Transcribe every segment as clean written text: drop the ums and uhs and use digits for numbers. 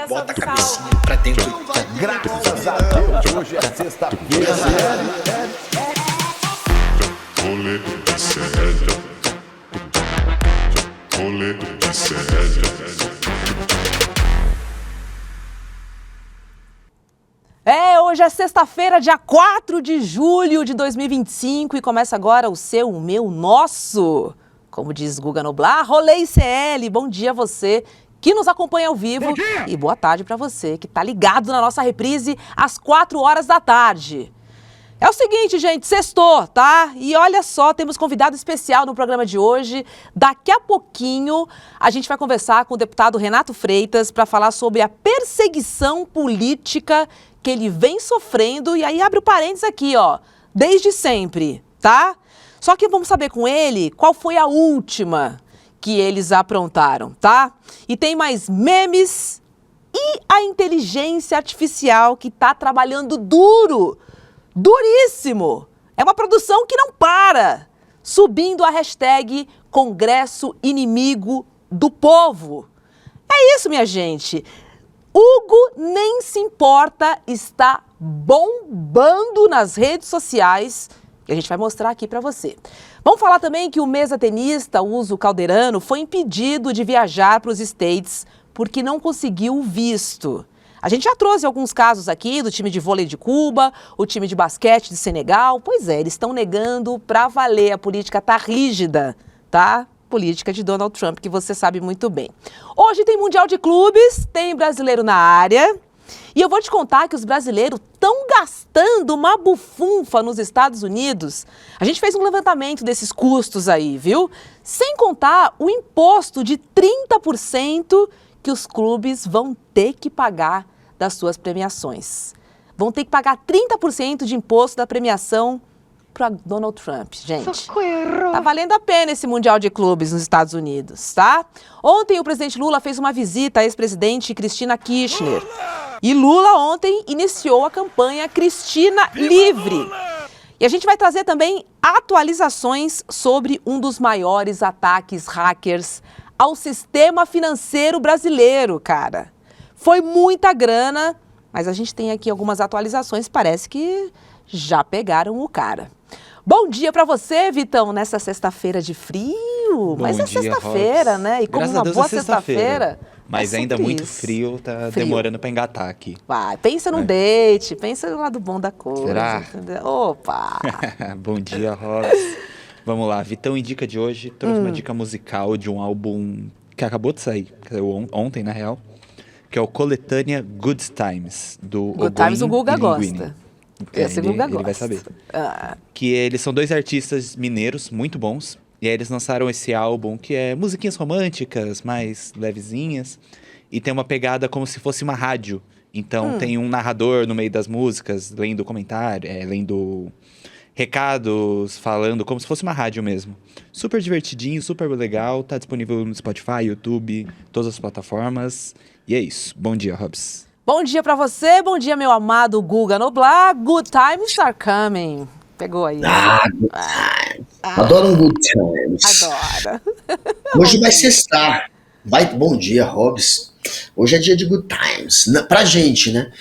bota a cabecinha pra dentro. Graças a Deus, hoje é sexta-feira. Rolê de sério. Rolê de sério. Hoje é sexta-feira, dia 4 de julho de 2025 e começa agora o seu, o meu, nosso, como diz Guga Noblar, Rolê ICL. Bom dia a você que nos acompanha ao vivo e boa tarde para você que tá ligado na nossa reprise às 4 horas da tarde. É o seguinte, gente, sextou, tá? E olha só, temos convidado especial no programa de hoje. Daqui a pouquinho a gente vai conversar com o deputado Renato Freitas para falar sobre a perseguição política que ele vem sofrendo, e aí abre o parênteses aqui, ó, desde sempre, tá? Só que vamos saber com ele qual foi a última que eles aprontaram, tá? E tem mais memes e a inteligência artificial que tá trabalhando duro, duríssimo. É uma produção que não para, subindo a hashtag Congresso Inimigo do Povo. É isso, minha gente. Hugo nem se importa, está bombando nas redes sociais e a gente vai mostrar aqui para você. Vamos falar também que o mesa-tenista Uso Calderano foi impedido de viajar para os States porque não conseguiu o visto. A gente já trouxe alguns casos aqui do time de vôlei de Cuba, o time de basquete de Senegal. Pois é, eles estão negando para valer, a política tá rígida, tá? Política de Donald Trump, que você sabe muito bem. Hoje tem Mundial de Clubes, tem brasileiro na área. E eu vou te contar que os brasileiros estão gastando uma bufunfa nos Estados Unidos. A gente fez um levantamento desses custos aí, viu? Sem contar o imposto de 30% que os clubes vão ter que pagar das suas premiações. Vão ter que pagar 30% de imposto da premiação para Donald Trump, gente. Socorro. Tá valendo a pena esse Mundial de Clubes nos Estados Unidos, tá? Ontem o presidente Lula fez uma visita à ex-presidente Cristina Kirchner. E Lula ontem iniciou a campanha Cristina Livre. E a gente vai trazer também atualizações sobre um dos maiores ataques hackers ao sistema financeiro brasileiro, cara. Foi muita grana, mas a gente tem aqui algumas atualizações, parece que já pegaram o cara. Bom dia pra você, Vitão, nessa sexta-feira de frio. Mas é sexta-feira, né? E como uma boa sexta-feira. Mas ainda muito frio, tá demorando pra engatar aqui. Vai, pensa no date, pensa no lado bom da coisa. Será? Entendeu? Opa! Bom dia, Robs. Vamos lá, Vitão Indica de hoje trouxe uma dica musical de um álbum que acabou de sair, que saiu ontem, na real, que é o Coletânea Good Times, do Good Times o Guga gosta. Ele vai saber. Que eles são dois artistas mineiros muito bons. E aí eles lançaram esse álbum que é musiquinhas românticas, mais levezinhas. E tem uma pegada como se fosse uma rádio. Então tem um narrador no meio das músicas, lendo comentário, lendo recados, falando como se fosse uma rádio mesmo. Super divertidinho, super legal. Tá disponível no Spotify, YouTube, todas as plataformas. E é isso. Bom dia, Robs. Bom dia pra você, bom dia, meu amado Guga Noblar. Good times are coming. Pegou aí. Good times. Adoro um good times. Adora. Hoje vai sextar. Bom dia, Robs. Hoje é dia de good times. Pra gente, né?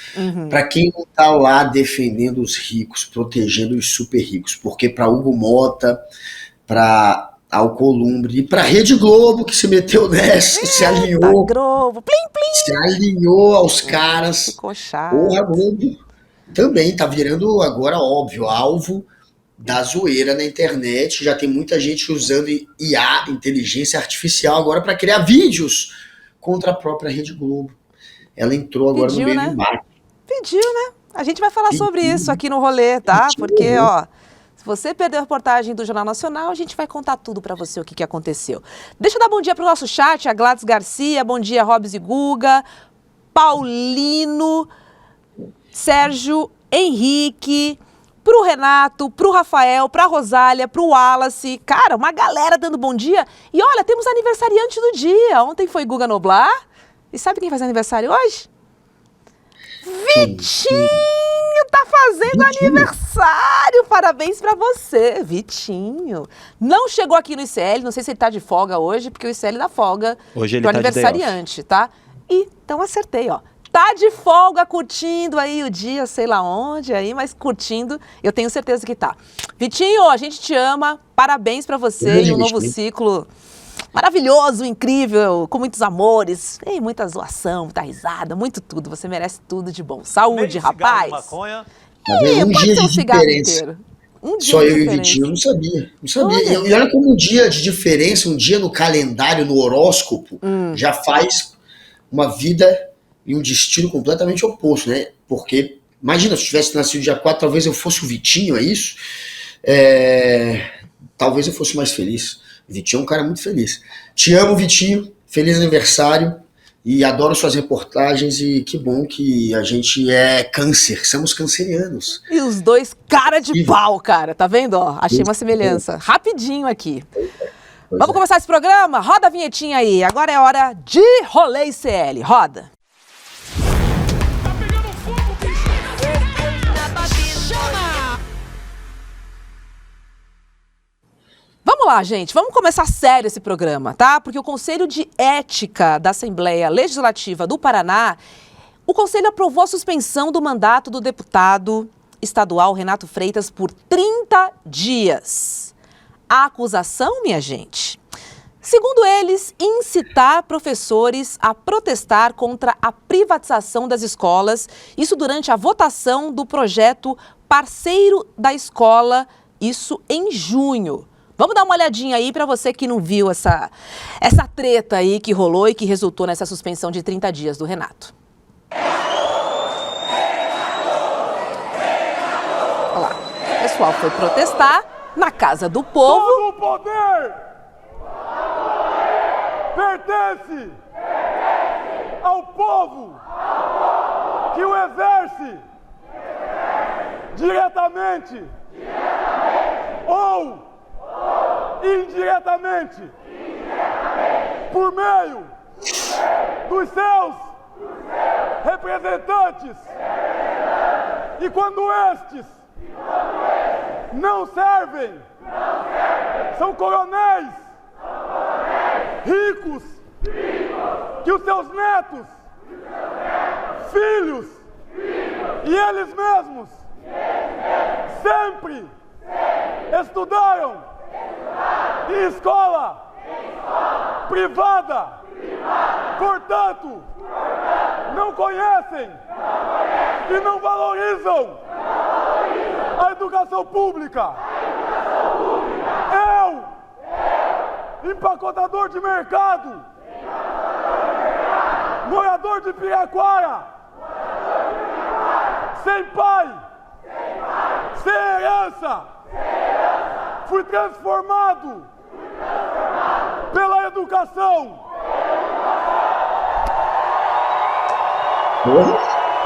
Pra quem não tá lá defendendo os ricos, protegendo os super ricos. Porque pra Hugo Mota, pra Alcolumbre e pra Rede Globo, que se meteu nessa, se alinhou. Globo. Plim, plim. Se alinhou aos caras. Ficou chato. Porra, Globo também tá virando agora, óbvio, alvo da zoeira na internet. Já tem muita gente usando IA, inteligência artificial, agora para criar vídeos contra a própria Rede Globo. Ela entrou agora no meio do mar. Pediu, né? A gente vai falar sobre isso aqui no rolê, tá? Porque, ó, se você perdeu a reportagem do Jornal Nacional, a gente vai contar tudo pra você o que aconteceu. Deixa eu dar bom dia pro nosso chat, a Gladys Garcia, bom dia, Robs e Guga, Paulino, Sérgio, Henrique, pro Renato, pro Rafael, pra Rosália, pro Wallace. Cara, uma galera dando bom dia. E olha, temos aniversariante do dia. Ontem foi Guga Noblar. E sabe quem faz aniversário hoje? Vitinho tá fazendo aniversário, parabéns pra você, Vitinho. Não chegou aqui no ICL, não sei se ele tá de folga hoje, porque o ICL dá folga hoje ele pro tá aniversariante, tá? E, então acertei, ó. Tá de folga, curtindo aí o dia, sei lá onde aí, mas curtindo, eu tenho certeza que tá. Vitinho, a gente te ama, parabéns pra você e um novo ciclo maravilhoso, incrível, com muitos amores, e muita zoação, muita risada, muito tudo. Você merece tudo de bom. Saúde, rapaz. Maconha. Um dia de diferença. Só eu e o Vitinho, eu não sabia. Olha. E olha como um dia de diferença, um dia no calendário, no horóscopo, já faz uma vida e um destino completamente oposto, né? Porque, imagina, se eu tivesse nascido dia 4, talvez eu fosse o Vitinho, é isso? Talvez eu fosse mais feliz. O Vitinho é um cara muito feliz. Te amo, Vitinho. Feliz aniversário. E adoro suas reportagens. E que bom que a gente é câncer. Somos cancerianos. E os dois cara de pau, cara. Tá vendo? Ó, achei uma semelhança. Rapidinho aqui. Vamos começar esse programa? Roda a vinhetinha aí. Agora é hora de Rolê ICL. Roda. Vamos lá, gente. Vamos começar sério esse programa, tá? Porque o Conselho de Ética da Assembleia Legislativa do Paraná, o Conselho aprovou a suspensão do mandato do deputado estadual Renato Freitas por 30 dias. A acusação, minha gente, segundo eles, incitar professores a protestar contra a privatização das escolas, isso durante a votação do projeto Parceiro da Escola, isso em junho. Vamos dar uma olhadinha aí para você que não viu essa treta aí que rolou e que resultou nessa suspensão de 30 dias do Renato. Olha lá, o pessoal foi protestar na Casa do Povo. Todo o poder pertence ao povo que o exerce diretamente ou indiretamente por meio dos seus representantes e quando estes não servem, são coronéis ricos que os seus netos, filhos e eles mesmos sempre estudaram em escola privada, portanto, não conhecem e não valorizam a educação pública. Eu, empacotador de mercado, morador de Piraquara, sem pai, sem herança, fui transformado pela educação.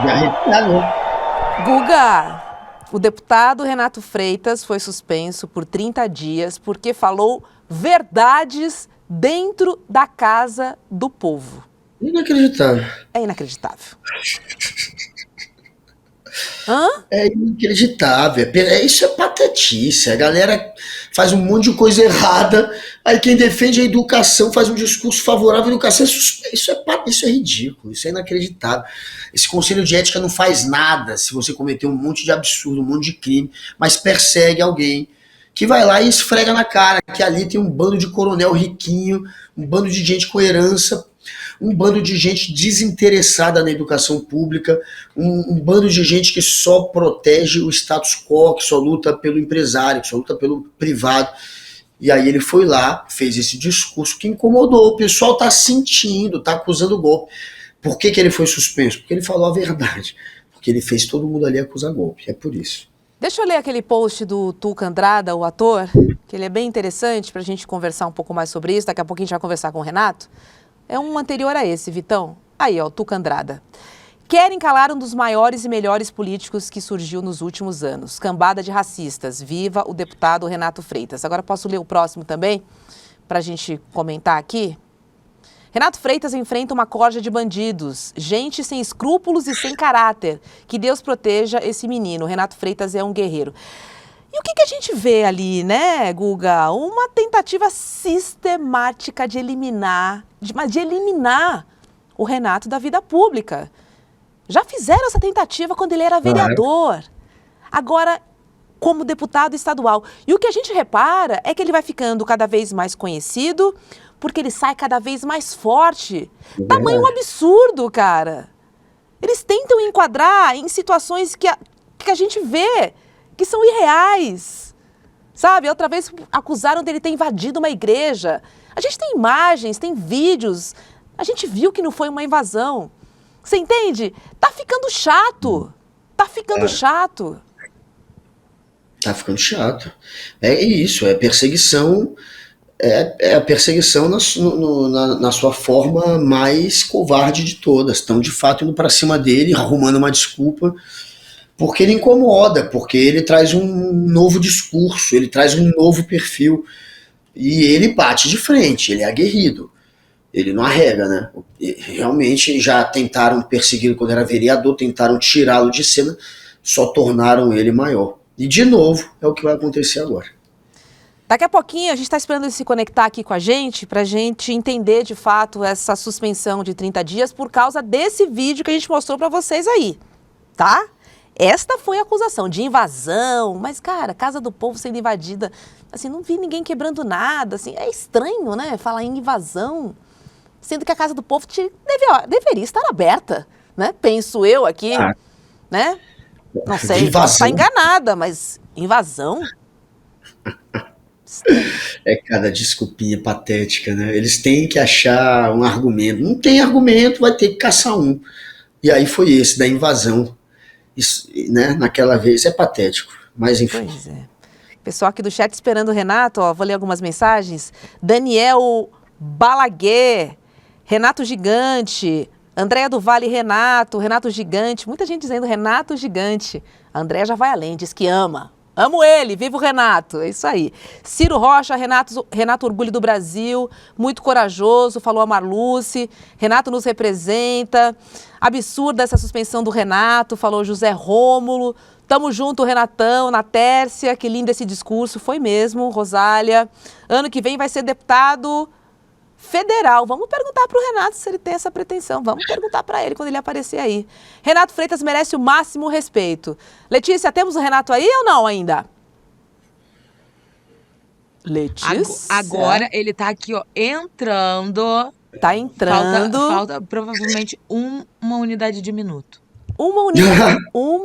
Já retirou. Guga, o deputado Renato Freitas foi suspenso por 30 dias porque falou verdades dentro da Casa do Povo. Inacreditável. É inacreditável. Hã? É inacreditável. Isso é patetice. A galera faz um monte de coisa errada, aí quem defende a educação faz um discurso favorável à educação. Isso é ridículo, isso é inacreditável. Esse Conselho de Ética não faz nada se você cometer um monte de absurdo, um monte de crime, mas persegue alguém que vai lá e esfrega na cara que ali tem um bando de coronel riquinho, um bando de gente com herança, um bando de gente desinteressada na educação pública, um bando de gente que só protege o status quo, que só luta pelo empresário, que só luta pelo privado. E aí ele foi lá, fez esse discurso que incomodou. O pessoal está sentindo, está acusando o golpe. Por que ele foi suspenso? Porque ele falou a verdade. Porque ele fez todo mundo ali acusar golpe. É por isso. Deixa eu ler aquele post do Tuca Andrada, o ator, que ele é bem interessante para a gente conversar um pouco mais sobre isso. Daqui a pouquinho a gente vai conversar com o Renato. É um anterior a esse, Vitão. Aí, ó, Tuca Andrada. Querem calar um dos maiores e melhores políticos que surgiu nos últimos anos. Cambada de racistas. Viva o deputado Renato Freitas. Agora posso ler o próximo também, para a gente comentar aqui? Renato Freitas enfrenta uma corja de bandidos, gente sem escrúpulos e sem caráter. Que Deus proteja esse menino. Renato Freitas é um guerreiro. E o que a gente vê ali, né, Guga? Uma tentativa sistemática de eliminar o Renato da vida pública. Já fizeram essa tentativa quando ele era vereador. Agora, como deputado estadual. E o que a gente repara é que ele vai ficando cada vez mais conhecido, porque ele sai cada vez mais forte. Tamanho absurdo, cara. Eles tentam enquadrar em situações que a gente vê que são irreais. Sabe, outra vez acusaram dele ter invadido uma igreja. A gente tem imagens, tem vídeos. A gente viu que não foi uma invasão. Você entende? Tá ficando chato. Tá ficando chato. Tá ficando chato. É isso, é perseguição. É a perseguição na sua forma mais covarde de todas. Estão, de fato, indo pra cima dele, arrumando uma desculpa, porque ele incomoda, porque ele traz um novo discurso, ele traz um novo perfil, e ele bate de frente, ele é aguerrido, ele não arrega, né? Realmente já tentaram persegui-lo quando era vereador, tentaram tirá-lo de cena, só tornaram ele maior. E, de novo, é o que vai acontecer agora. Daqui a pouquinho a gente está esperando ele se conectar aqui com a gente para a gente entender de fato essa suspensão de 30 dias por causa desse vídeo que a gente mostrou para vocês aí, tá? Esta foi a acusação de invasão, mas cara, Casa do Povo sendo invadida, assim, não vi ninguém quebrando nada, assim, é estranho, né, falar em invasão, sendo que a Casa do Povo deveria estar aberta, né? Penso eu aqui, né? Não sei, posso estar enganada, mas invasão? É cada desculpinha patética, né? Eles têm que achar um argumento. Não tem argumento, vai ter que caçar um. E aí foi esse, da invasão. Isso, né? Naquela vez é patético, mas enfim. Pois é. Pessoal aqui do chat esperando o Renato, ó, vou ler algumas mensagens. Daniel Balaguer, Renato Gigante, Andréia do Vale Renato Gigante, muita gente dizendo Renato Gigante. A Andréia já vai além, diz que ama. Amo ele, viva o Renato, é isso aí. Ciro Rocha, Renato Orgulho do Brasil, muito corajoso, falou a Marluce. Renato nos representa. Absurda essa suspensão do Renato, falou José Rômulo. Tamo junto, Renatão, na Tércia, que lindo esse discurso, foi mesmo, Rosália. Ano que vem vai ser deputado federal. Vamos perguntar para o Renato se ele tem essa pretensão. Vamos perguntar para ele quando ele aparecer aí. Renato Freitas merece o máximo respeito. Letícia, temos o Renato aí ou não ainda? Letícia? Agora ele tá aqui, ó, entrando. Tá entrando. Falta provavelmente uma unidade de minuto. Uma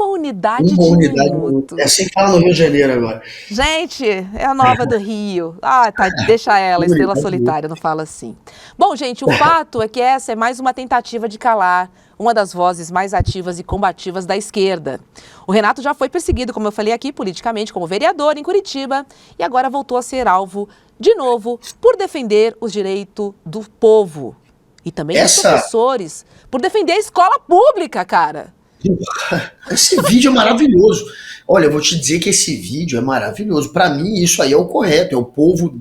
unidade de minuto. É assim que fala no Rio de Janeiro agora. Gente, é a nova do Rio. Ah, tá, deixa ela, Estrela Solitária, não fala assim. Bom, gente, o fato é que essa é mais uma tentativa de calar uma das vozes mais ativas e combativas da esquerda. O Renato já foi perseguido, como eu falei aqui, politicamente, como vereador em Curitiba, e agora voltou a ser alvo, de novo, por defender os direitos do povo. E também dos professores, por defender a escola pública, cara. Esse vídeo é maravilhoso. Olha, eu vou te dizer que esse vídeo é maravilhoso. Para mim, isso aí é o correto. É o povo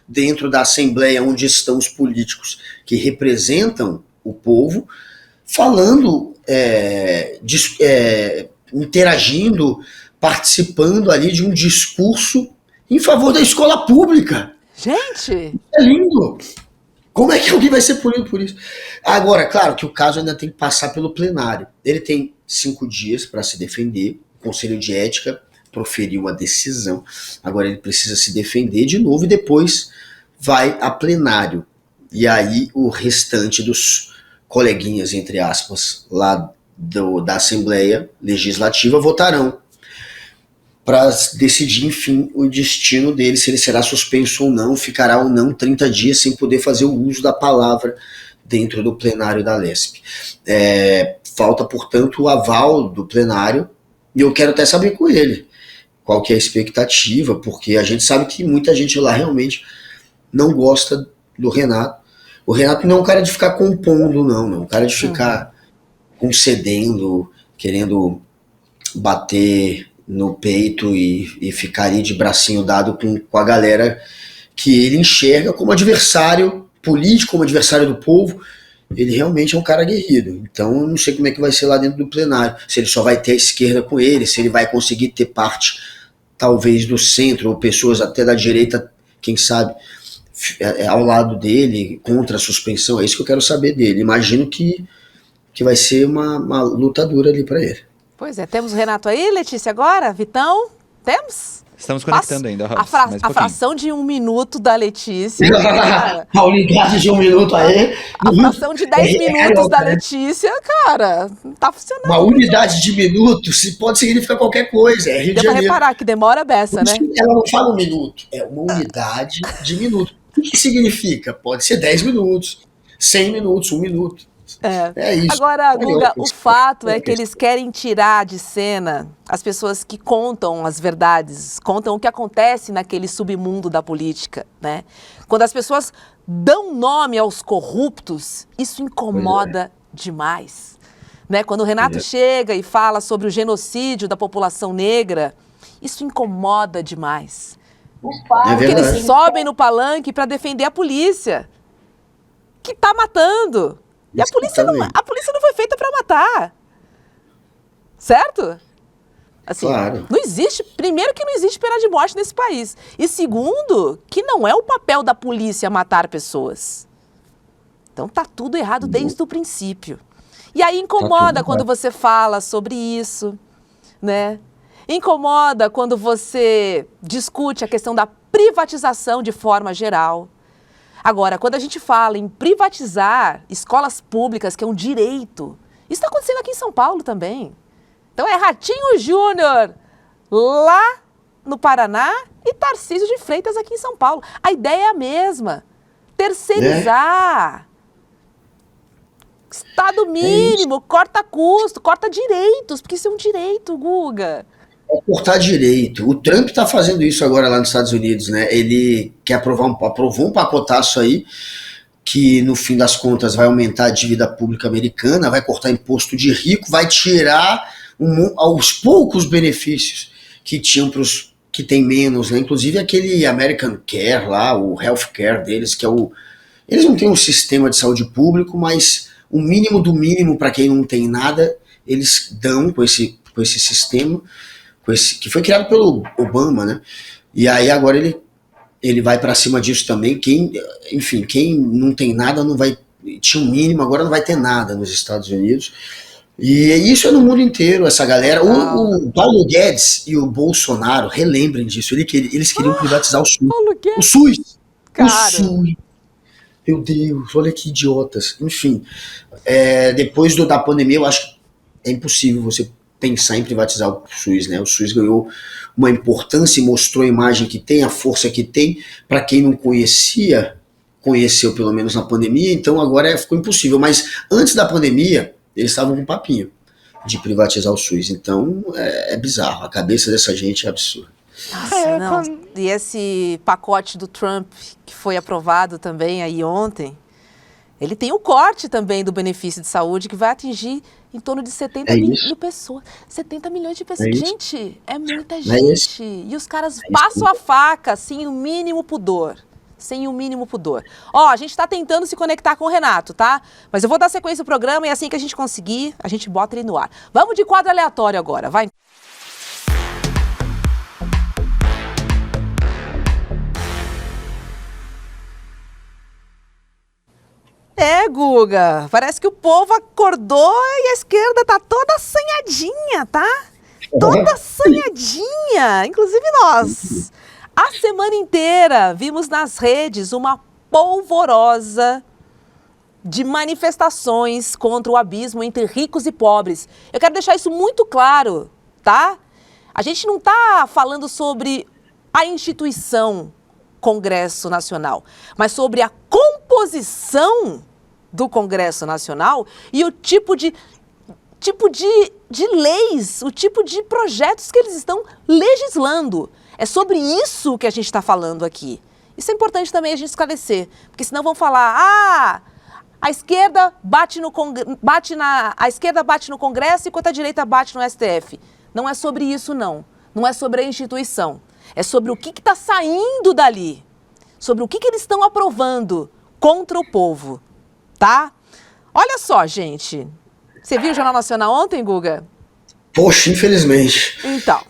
dentro da Assembleia, onde estão os políticos que representam o povo, falando, interagindo, participando ali de um discurso em favor da escola pública. Gente! É lindo! Como é que alguém vai ser punido por isso? Agora, claro que o caso ainda tem que passar pelo plenário. Ele tem 5 dias para se defender. O Conselho de Ética proferiu uma decisão. Agora ele precisa se defender de novo e depois vai a plenário. E aí o restante dos coleguinhas, entre aspas, lá da Assembleia Legislativa votarão para decidir, enfim, o destino dele, se ele será suspenso ou não, ficará ou não 30 dias sem poder fazer o uso da palavra dentro do plenário da LESP. Falta, portanto, o aval do plenário, e eu quero até saber com ele qual que é a expectativa, porque a gente sabe que muita gente lá realmente não gosta do Renato. O Renato não é um cara de ficar compondo, não é um cara de ficar concedendo, querendo bater no peito e ficar ali de bracinho dado com a galera que ele enxerga como adversário político, como adversário do povo. Ele realmente é um cara aguerrido. Então eu não sei como é que vai ser lá dentro do plenário, se ele só vai ter a esquerda com ele, se ele vai conseguir ter parte talvez do centro, ou pessoas até da direita, quem sabe, ao lado dele, contra a suspensão. É isso que eu quero saber dele. Imagino que que vai ser uma luta dura ali para ele. Pois é, temos o Renato aí, Letícia, agora? Vitão? Temos? Estamos conectando ainda, Robs, a fração de 1 minuto da Letícia. Cara, a unidade de 1 minuto aí. A fração de 10 minutos da Letícia, cara, tá funcionando. Uma unidade de minutos pode significar qualquer coisa. É Rio de Janeiro. Deu pra reparar que demora beça, né? Ela não fala 1 minuto, é uma unidade de minuto. O que significa? Pode ser 10 minutos, 100 minutos, 1 minuto. É isso. Agora, Guga, o fato é que eles querem tirar de cena as pessoas que contam as verdades, contam o que acontece naquele submundo da política, né? Quando as pessoas dão nome aos corruptos, isso incomoda demais, né? Quando o Renato chega e fala sobre o genocídio da população negra, isso incomoda demais. Porque eles sobem no palanque para defender a polícia, que tá matando. E a polícia não foi feita para matar. Certo? Assim, claro. Não existe, primeiro que não existe pena de morte nesse país. E segundo, que não é o papel da polícia matar pessoas. Então tá tudo errado desde o princípio. E aí incomoda quando você fala sobre isso, né? Incomoda quando você discute a questão da privatização de forma geral. Agora, quando a gente fala em privatizar escolas públicas, que é um direito, isso está acontecendo aqui em São Paulo também. Então é Ratinho Júnior lá no Paraná e Tarcísio de Freitas aqui em São Paulo. A ideia é a mesma, terceirizar. Estado mínimo, corta custo, corta direitos, porque isso é um direito, Guga. É cortar direito. O Trump está fazendo isso agora lá nos Estados Unidos, né? Ele quer aprovou um pacotaço aí que, no fim das contas, vai aumentar a dívida pública americana, vai cortar imposto de rico, vai tirar aos poucos benefícios que tinham para os que tem menos, né? Inclusive aquele American Care lá, o Health Care deles, que é o... Eles não têm um sistema de saúde público, mas o mínimo do mínimo para quem não tem nada, eles dão com esse sistema, que foi criado pelo Obama, né? E aí agora ele vai para cima disso também. Quem não tem nada não vai... Tinha um mínimo, agora não vai ter nada nos Estados Unidos. E isso é no mundo inteiro, essa galera. O Paulo Guedes e o Bolsonaro, relembrem disso, eles queriam privatizar o SUS. O SUS! Cara. O SUS! Meu Deus, olha que idiotas. Enfim, depois da pandemia, eu acho que é impossível você pensar em privatizar o SUS, né? O SUS ganhou uma importância e mostrou a imagem que tem, a força que tem. Para quem não conhecia, conheceu pelo menos na pandemia, então agora ficou impossível. Mas antes da pandemia, eles estavam com um papinho de privatizar o SUS. Então é bizarro, a cabeça dessa gente é absurda. Nossa, não. E esse pacote do Trump que foi aprovado também aí ontem, ele tem o corte também do benefício de saúde que vai atingir em torno de 70 milhões de pessoas. 70 milhões de pessoas. Gente, é muita gente. E os caras passam a faca sem o mínimo pudor. Sem o mínimo pudor. Ó, a gente tá tentando se conectar com o Renato, tá? Mas eu vou dar sequência ao programa e assim que a gente conseguir, a gente bota ele no ar. Vamos de quadro aleatório agora, vai. Guga, parece que o povo acordou e a esquerda tá toda assanhadinha, tá? Toda assanhadinha, inclusive nós. A semana inteira vimos nas redes uma polvorosa de manifestações contra o abismo entre ricos e pobres. Eu quero deixar isso muito claro, tá? A gente não tá falando sobre a instituição Congresso Nacional, mas sobre a composição do Congresso Nacional e o tipo de leis, o tipo de projetos que eles estão legislando. É sobre isso que a gente está falando aqui. Isso é importante também a gente esclarecer, porque senão vão falar, a esquerda bate no Congresso enquanto a direita bate no STF. Não é sobre isso, não. Não é sobre a instituição. É sobre o que está saindo dali. Sobre o que eles estão aprovando contra o povo. Tá? Olha só, gente. Você viu o Jornal Nacional ontem, Guga? Poxa, infelizmente. Então,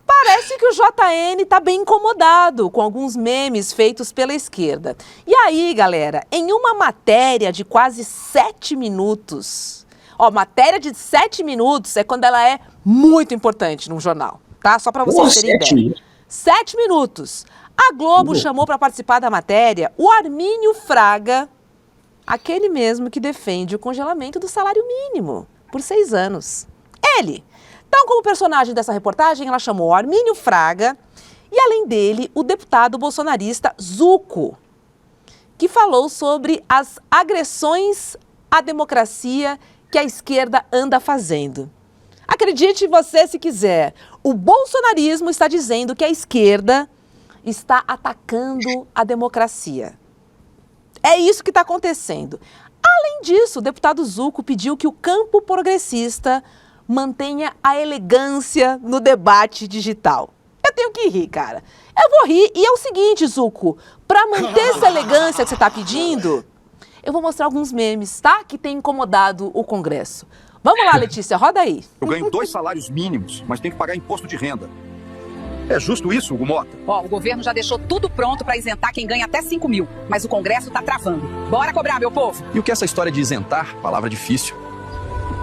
parece que o JN está bem incomodado com alguns memes feitos pela esquerda. E aí, galera, em uma matéria de quase 7 minutos, Ó, matéria de 7 minutos é quando ela é muito importante num jornal, tá? Só para vocês terem ideia. 7 minutos. A Globo chamou para participar da matéria o Armínio Fraga, aquele mesmo que defende o congelamento do salário mínimo por 6 anos. Ele. Então, como personagem dessa reportagem, ela chamou o Armínio Fraga e, além dele, o deputado bolsonarista Zucco, que falou sobre as agressões à democracia que a esquerda anda fazendo. Acredite você se quiser, o bolsonarismo está dizendo que a esquerda está atacando a democracia. É isso que está acontecendo. Além disso, o deputado Zucco pediu que o campo progressista mantenha a elegância no debate digital. Eu tenho que rir, cara. Eu vou rir e é o seguinte, Zucco, para manter essa elegância que você está pedindo, eu vou mostrar alguns memes, tá? Que tem incomodado o Congresso. Vamos lá, Letícia, roda aí. Eu ganho 2 salários mínimos, mas tenho que pagar imposto de renda. É justo isso, Hugo Mota? Ó, o governo já deixou tudo pronto para isentar quem ganha até 5 mil, mas o Congresso tá travando. Bora cobrar, meu povo! E o que é essa história de isentar? Palavra difícil.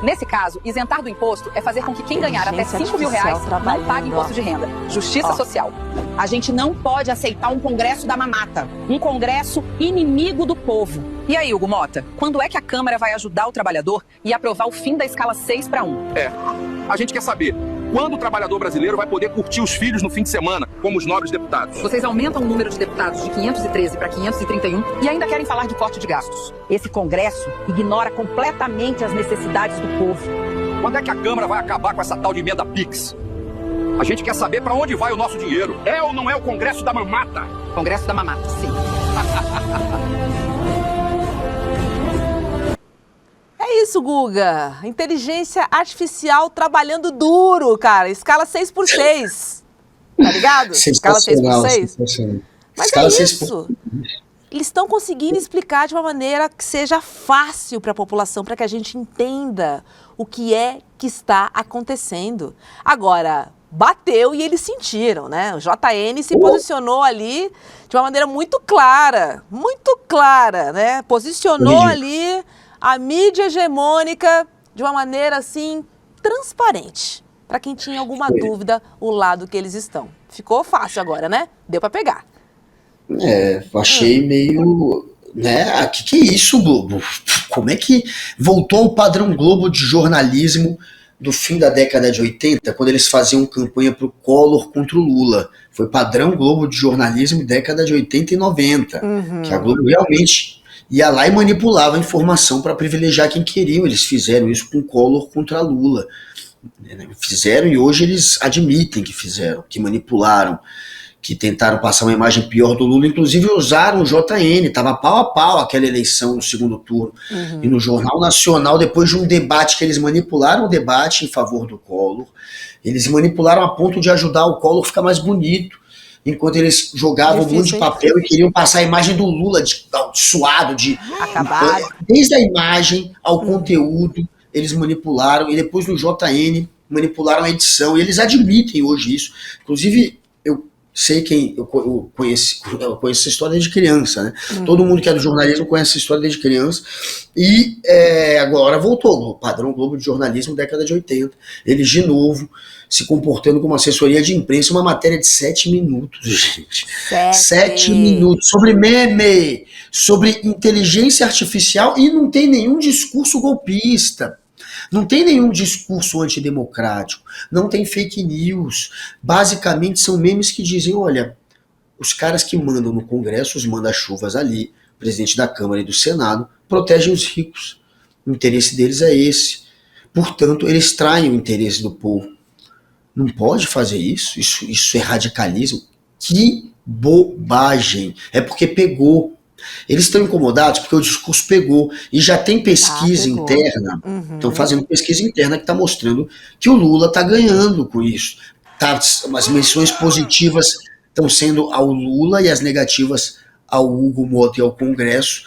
Nesse caso, isentar do imposto é fazer com que quem ganhar até 5 mil reais não pague imposto de renda. Justiça social. A gente não pode aceitar um Congresso da mamata. Um Congresso inimigo do povo. E aí, Hugo Mota, quando é que a Câmara vai ajudar o trabalhador e aprovar o fim da escala 6-1? A gente quer saber quando o trabalhador brasileiro vai poder curtir os filhos no fim de semana, como os nobres deputados. Vocês aumentam o número de deputados de 513 para 531 e ainda querem falar de corte de gastos. Esse Congresso ignora completamente as necessidades do povo. Quando é que a Câmara vai acabar com essa tal de emenda PIX? A gente quer saber para onde vai o nosso dinheiro. É ou não é o Congresso da mamata? Congresso da mamata, sim. É isso, Guga. Inteligência artificial trabalhando duro, cara. Escala 6x6. Tá ligado? Escala 6x6. Mas escala é isso. Eles estão conseguindo explicar de uma maneira que seja fácil para a população, para que a gente entenda o que é que está acontecendo. Agora, bateu e eles sentiram, né? O JN se posicionou ali de uma maneira muito clara, né? Posicionou ali a mídia hegemônica de uma maneira, assim, transparente. Para quem tinha alguma dúvida, o lado que eles estão. Ficou fácil agora, né? Deu para pegar. Achei meio... né? Que é isso, Globo? Como é que voltou ao padrão Globo de jornalismo do fim da década de 80, quando eles faziam campanha pro Collor contra o Lula? Foi padrão Globo de jornalismo década de 80 e 90. Que a Globo realmente ia lá e manipulava a informação para privilegiar quem queriam. Eles fizeram isso com Collor contra Lula. Fizeram, e hoje eles admitem que fizeram, que manipularam, que tentaram passar uma imagem pior do Lula, inclusive usaram o JN, estava pau a pau aquela eleição no segundo turno. E no Jornal Nacional, depois de um debate que eles manipularam o debate em favor do Collor, eles manipularam a ponto de ajudar o Collor a ficar mais bonito, enquanto eles jogavam um monte de papel e queriam passar a imagem do Lula suado, acabado. Desde a imagem ao conteúdo, eles manipularam, e depois no JN manipularam a edição, e eles admitem hoje isso. Inclusive, eu sei eu conheço essa história desde criança, né? Todo mundo que é do jornalismo conhece essa história desde criança, e agora voltou, o padrão Globo de jornalismo década de 80, eles de novo se comportando como assessoria de imprensa, uma matéria de 7 minutos, gente. 7 minutos, sobre meme, sobre inteligência artificial, e não tem nenhum discurso golpista, não tem nenhum discurso antidemocrático, não tem fake news. Basicamente são memes que dizem, olha, os caras que mandam no Congresso, os manda-chuvas ali, o presidente da Câmara e do Senado, protegem os ricos. O interesse deles é esse. Portanto, eles traem o interesse do povo. Não pode fazer isso. Isso é radicalismo. Que bobagem. É porque pegou. Eles estão incomodados porque o discurso pegou. E já tem pesquisa interna. Estão fazendo pesquisa interna que está mostrando que o Lula está ganhando com isso. As menções positivas estão sendo ao Lula e as negativas ao Hugo Mota e ao Congresso.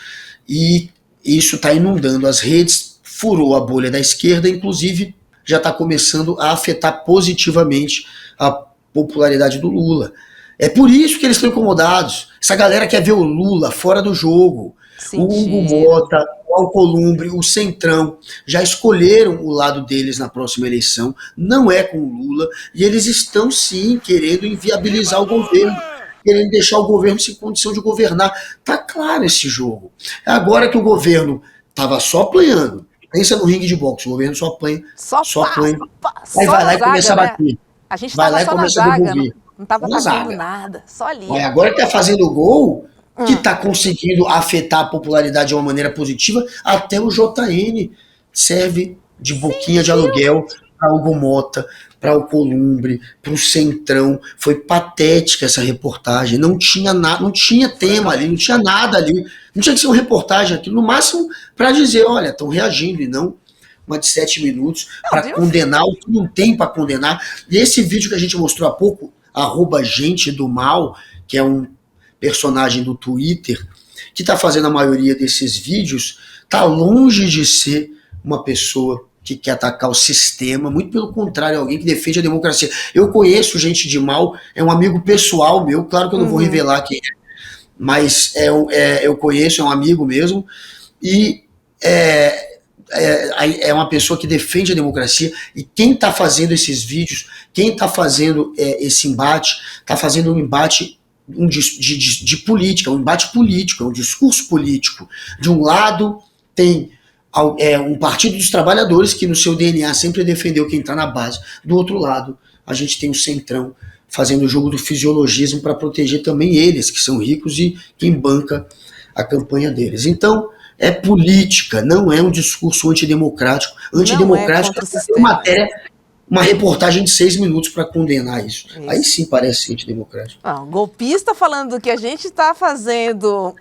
E isso está inundando as redes, furou a bolha da esquerda, inclusive já está começando a afetar positivamente a popularidade do Lula. É por isso que eles estão incomodados. Essa galera quer ver o Lula fora do jogo. O Hugo Mota, o Alcolumbre, o Centrão, já escolheram o lado deles na próxima eleição, não é com o Lula, e eles estão sim querendo inviabilizar o governo, querendo deixar o governo sem condição de governar. Tá claro esse jogo. Agora que o governo estava só apanhando, pensa no ringue de boxe, o governo só apanha, só apanha. Aí vai lá e começa a bater. A gente vai lá e só na começa a zaga, devolver. não tava Na fazendo zaga. nada, só ali. Mas agora que tá fazendo gol, que tá conseguindo afetar a popularidade de uma maneira positiva, até o JN serve de boquinha de aluguel para Hugo Mota, para o Alcolumbre, para o Centrão. Foi patética essa reportagem. Não tinha nada, não tinha tema ali, não tinha nada ali. Não tinha que ser uma reportagem aqui, no máximo para dizer, olha, estão reagindo, e não uma de 7 minutos para condenar o que não tem para condenar. E esse vídeo que a gente mostrou há pouco, @GenteDoMal, que é um personagem do Twitter, que está fazendo a maioria desses vídeos, está longe de ser uma pessoa que quer atacar o sistema, muito pelo contrário, alguém que defende a democracia. Eu conheço gente de mal, é um amigo pessoal meu, claro que eu não vou revelar quem é, mas eu conheço, é um amigo mesmo, e é uma pessoa que defende a democracia, e quem está fazendo esses vídeos, quem está fazendo esse embate, está fazendo um embate de política, um embate político, um discurso político. De um lado tem um Partido dos Trabalhadores, que no seu DNA sempre defendeu quem está na base. Do outro lado, a gente tem o Centrão fazendo o jogo do fisiologismo para proteger também eles, que são ricos, e quem banca a campanha deles. Então, é política, não é um discurso antidemocrático. Antidemocrático é uma reportagem de 6 minutos para condenar isso. Aí sim parece antidemocrático. Golpista falando que a gente está fazendo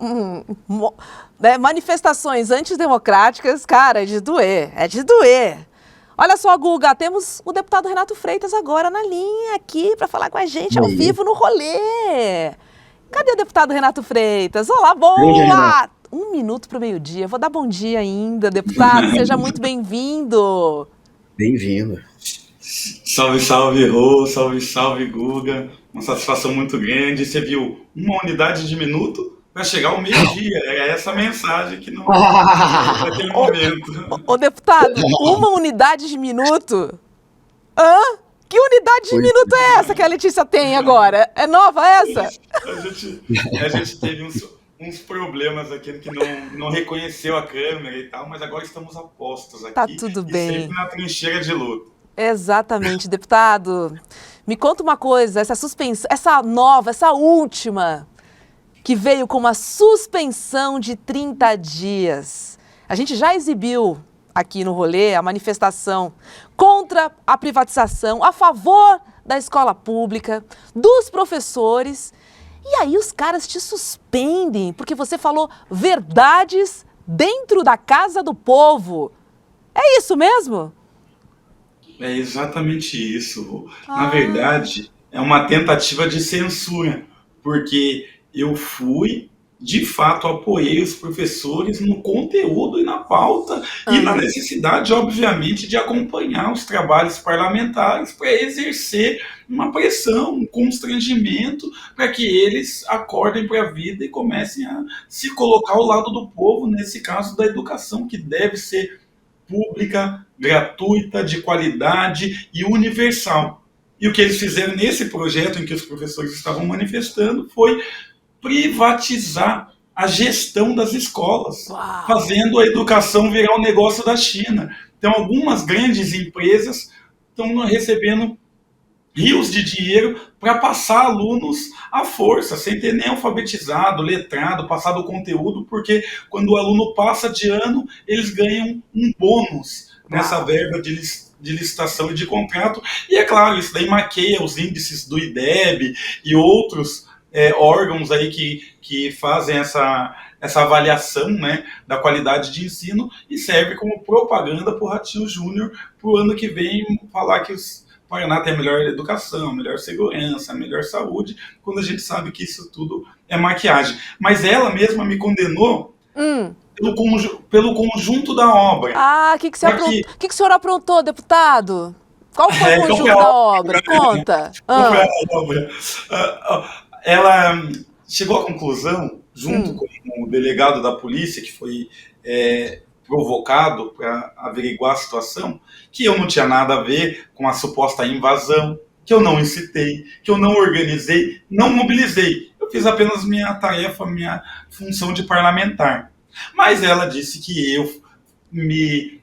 manifestações antidemocráticas, cara, é de doer, Olha só, Guga, temos o deputado Renato Freitas agora na linha aqui para falar com a gente ao vivo no Rolê. Cadê o deputado Renato Freitas? Olá, boa! 1 minuto para o meio-dia. Vou dar bom dia ainda, deputado. Seja muito bem-vindo. Bem-vindo. Salve, salve, Rô. Salve, salve, Guga. Uma satisfação muito grande. Você viu 1 unidade de minuto para chegar ao meio-dia. É essa a mensagem que não naquele momento. Ô, deputado, 1 unidade de minuto? Que unidade de minuto é essa que a Letícia tem agora? É nova essa? A gente teve uns problemas aqui que não reconheceu a câmera e tal, mas agora estamos a postos aqui. Tá tudo bem. Sempre na trincheira de luta. Exatamente, deputado. Me conta uma coisa, essa suspensão, essa última, que veio com uma suspensão de 30 dias. A gente já exibiu aqui no Rolê a manifestação contra a privatização, a favor da escola pública, dos professores. E aí os caras te suspendem porque você falou verdades dentro da casa do povo. É isso mesmo? É exatamente isso. Na verdade, é uma tentativa de censura, porque eu de fato, apoiei os professores no conteúdo e na pauta e na necessidade, obviamente, de acompanhar os trabalhos parlamentares para exercer uma pressão, um constrangimento para que eles acordem para a vida e comecem a se colocar ao lado do povo, nesse caso da educação, que deve ser pública, gratuita, de qualidade e universal. E o que eles fizeram nesse projeto em que os professores estavam manifestando foi privatizar a gestão das escolas, fazendo a educação virar um negócio da China. Então, algumas grandes empresas estão recebendo rios de dinheiro para passar alunos à força, sem ter nem alfabetizado, letrado, passado o conteúdo, porque quando o aluno passa de ano, eles ganham um bônus nessa verba de licitação e de contrato. E é claro, isso daí maqueia os índices do IDEB e outros órgãos aí que fazem essa avaliação, né, da qualidade de ensino, e serve como propaganda para o Ratinho Júnior para o ano que vem falar que o Paraná tem a melhor educação, a melhor segurança, a melhor saúde, quando a gente sabe que isso tudo é maquiagem. Mas ela mesma me condenou pelo conjunto da obra. O que o senhor aprontou, deputado? Qual foi o conjunto da obra? Conta. Qual foi a obra? Ela chegou à conclusão junto com o delegado da polícia, que foi provocado para averiguar a situação, que eu não tinha nada a ver com a suposta invasão, que eu não incitei, que eu não organizei, não mobilizei. Eu fiz apenas minha tarefa, minha função de parlamentar. Mas ela disse que eu me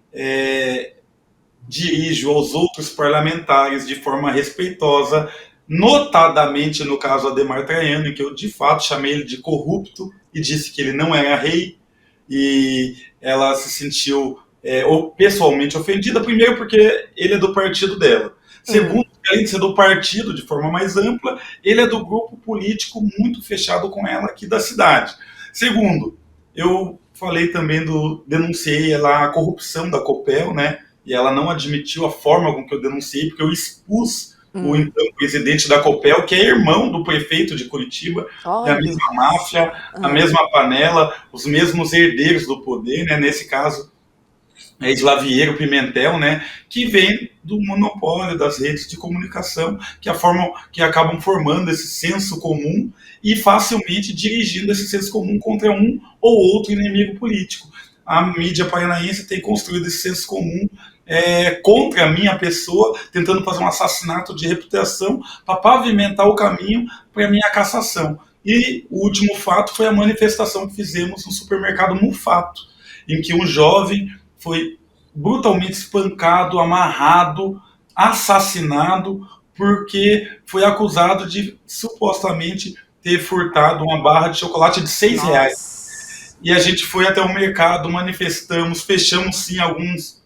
dirijo aos outros parlamentares de forma respeitosa, notadamente no caso Adhemar Traiano, em que eu de fato chamei ele de corrupto e disse que ele não era rei, e ela se sentiu pessoalmente ofendida, primeiro porque ele é do partido dela, segundo, além de ser do partido de forma mais ampla, ele é do grupo político muito fechado com ela aqui da cidade. Segundo, eu falei também denunciei lá a corrupção da Copel, né? E ela não admitiu a forma com que eu denunciei, porque eu expus o então presidente da Copel, que é irmão do prefeito de Curitiba, é a mesma máfia, a mesma panela, os mesmos herdeiros do poder, né? Nesse caso, é Slaviero Pimentel, né? Que vem do monopólio das redes de comunicação, que acabam formando esse senso comum e facilmente dirigindo esse senso comum contra um ou outro inimigo político. A mídia paranaense tem construído esse senso comum contra a minha pessoa, tentando fazer um assassinato de reputação para pavimentar o caminho para a minha cassação. E o último fato foi a manifestação que fizemos no supermercado Mufato, em que um jovem foi brutalmente espancado, amarrado, assassinado, porque foi acusado de supostamente ter furtado uma barra de chocolate de R$6. E a gente foi até o mercado, manifestamos, fechamos sim alguns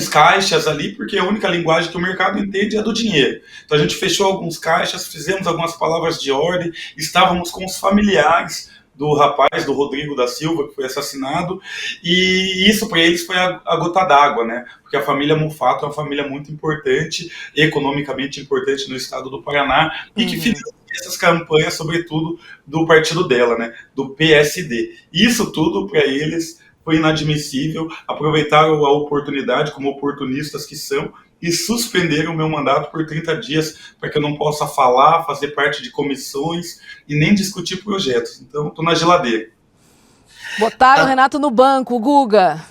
caixas ali, porque a única linguagem que o mercado entende é do dinheiro. Então a gente fechou alguns caixas, fizemos algumas palavras de ordem, estávamos com os familiares do rapaz, do Rodrigo da Silva, que foi assassinado, e isso para eles foi a gota d'água, né? Porque a família Mufato é uma família muito importante, economicamente importante no estado do Paraná, e que financia essas campanhas, sobretudo do partido dela, né? Do PSD. Isso tudo para eles foi inadmissível, aproveitaram a oportunidade, como oportunistas que são, e suspenderam o meu mandato por 30 dias para que eu não possa falar, fazer parte de comissões e nem discutir projetos. Então, estou na geladeira. Botaram o Renato no banco, Guga.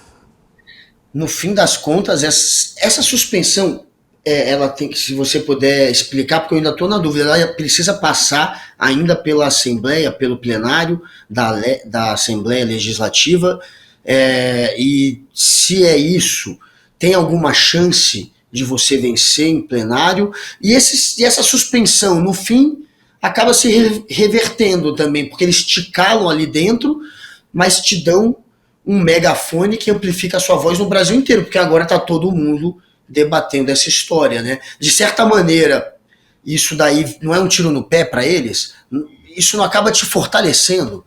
No fim das contas, essa suspensão, ela tem que, se você puder explicar, porque eu ainda estou na dúvida, ela precisa passar ainda pela Assembleia, pelo plenário da Assembleia Legislativa, e se é isso, tem alguma chance de você vencer em plenário, e essa suspensão, no fim, acaba se revertendo também, porque eles te calam ali dentro, mas te dão um megafone que amplifica a sua voz no Brasil inteiro, porque agora está todo mundo debatendo essa história, né? De certa maneira, isso daí não é um tiro no pé para eles? Isso não acaba te fortalecendo?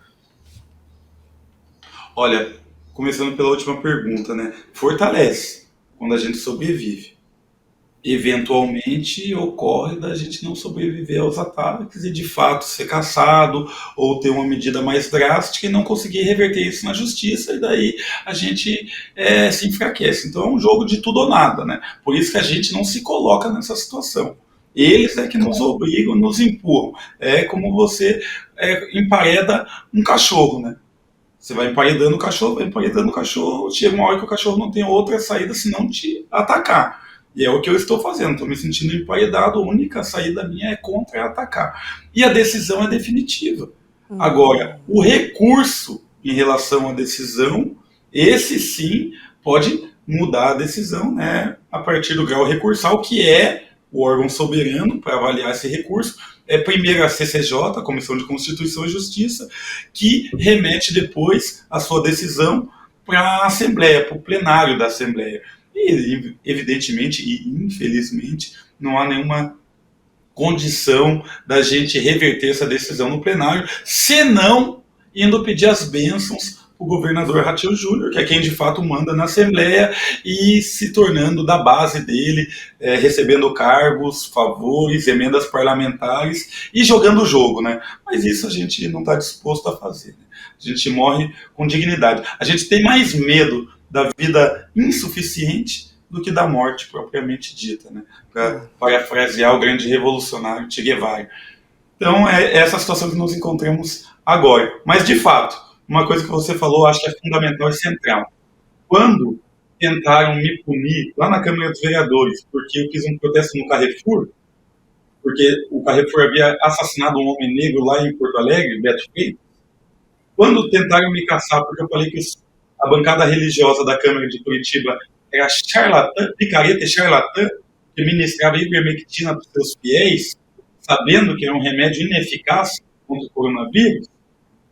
Olha, começando pela última pergunta, né? Fortalece quando a gente sobrevive. Eventualmente ocorre da gente não sobreviver aos ataques e de fato ser cassado ou ter uma medida mais drástica e não conseguir reverter isso na justiça, e daí a gente se enfraquece. Então é um jogo de tudo ou nada, né? Por isso que a gente não se coloca nessa situação. Eles que nos obrigam, nos empurram. É como você empareda um cachorro, né? Você vai emparedando o cachorro, chega uma hora que o cachorro não tem outra saída senão te atacar. E é o que eu estou fazendo, estou me sentindo emparedado, a única saída minha é contra-atacar. E a decisão é definitiva. Agora, o recurso em relação à decisão, esse sim pode mudar a decisão, né, a partir do grau recursal, que é o órgão soberano para avaliar esse recurso. Primeiro a CCJ, a Comissão de Constituição e Justiça, que remete depois a sua decisão para a Assembleia, para o plenário da Assembleia. E, evidentemente e infelizmente, não há nenhuma condição da gente reverter essa decisão no plenário, senão indo pedir as bênçãos para o governador Ratinho Júnior, que é quem de fato manda na Assembleia, e se tornando da base dele, recebendo cargos, favores, emendas parlamentares e jogando o jogo, né? Mas isso a gente não está disposto a fazer, né? A gente morre com dignidade. A gente tem mais medo da vida insuficiente do que da morte propriamente dita, né? Para parafrasear o grande revolucionário Che Guevara. Então, é essa situação que nos encontramos agora. Mas, de fato, uma coisa que você falou, acho que é fundamental e central. Quando tentaram me punir lá na Câmara dos Vereadores, porque eu fiz um protesto no Carrefour, porque o Carrefour havia assassinado um homem negro lá em Porto Alegre, Beto Freitas, quando tentaram me caçar, porque eu falei que a bancada religiosa da Câmara de Curitiba era charlatã, picareta e charlatã, que ministrava ivermectina para os seus fiéis, sabendo que era um remédio ineficaz contra o coronavírus,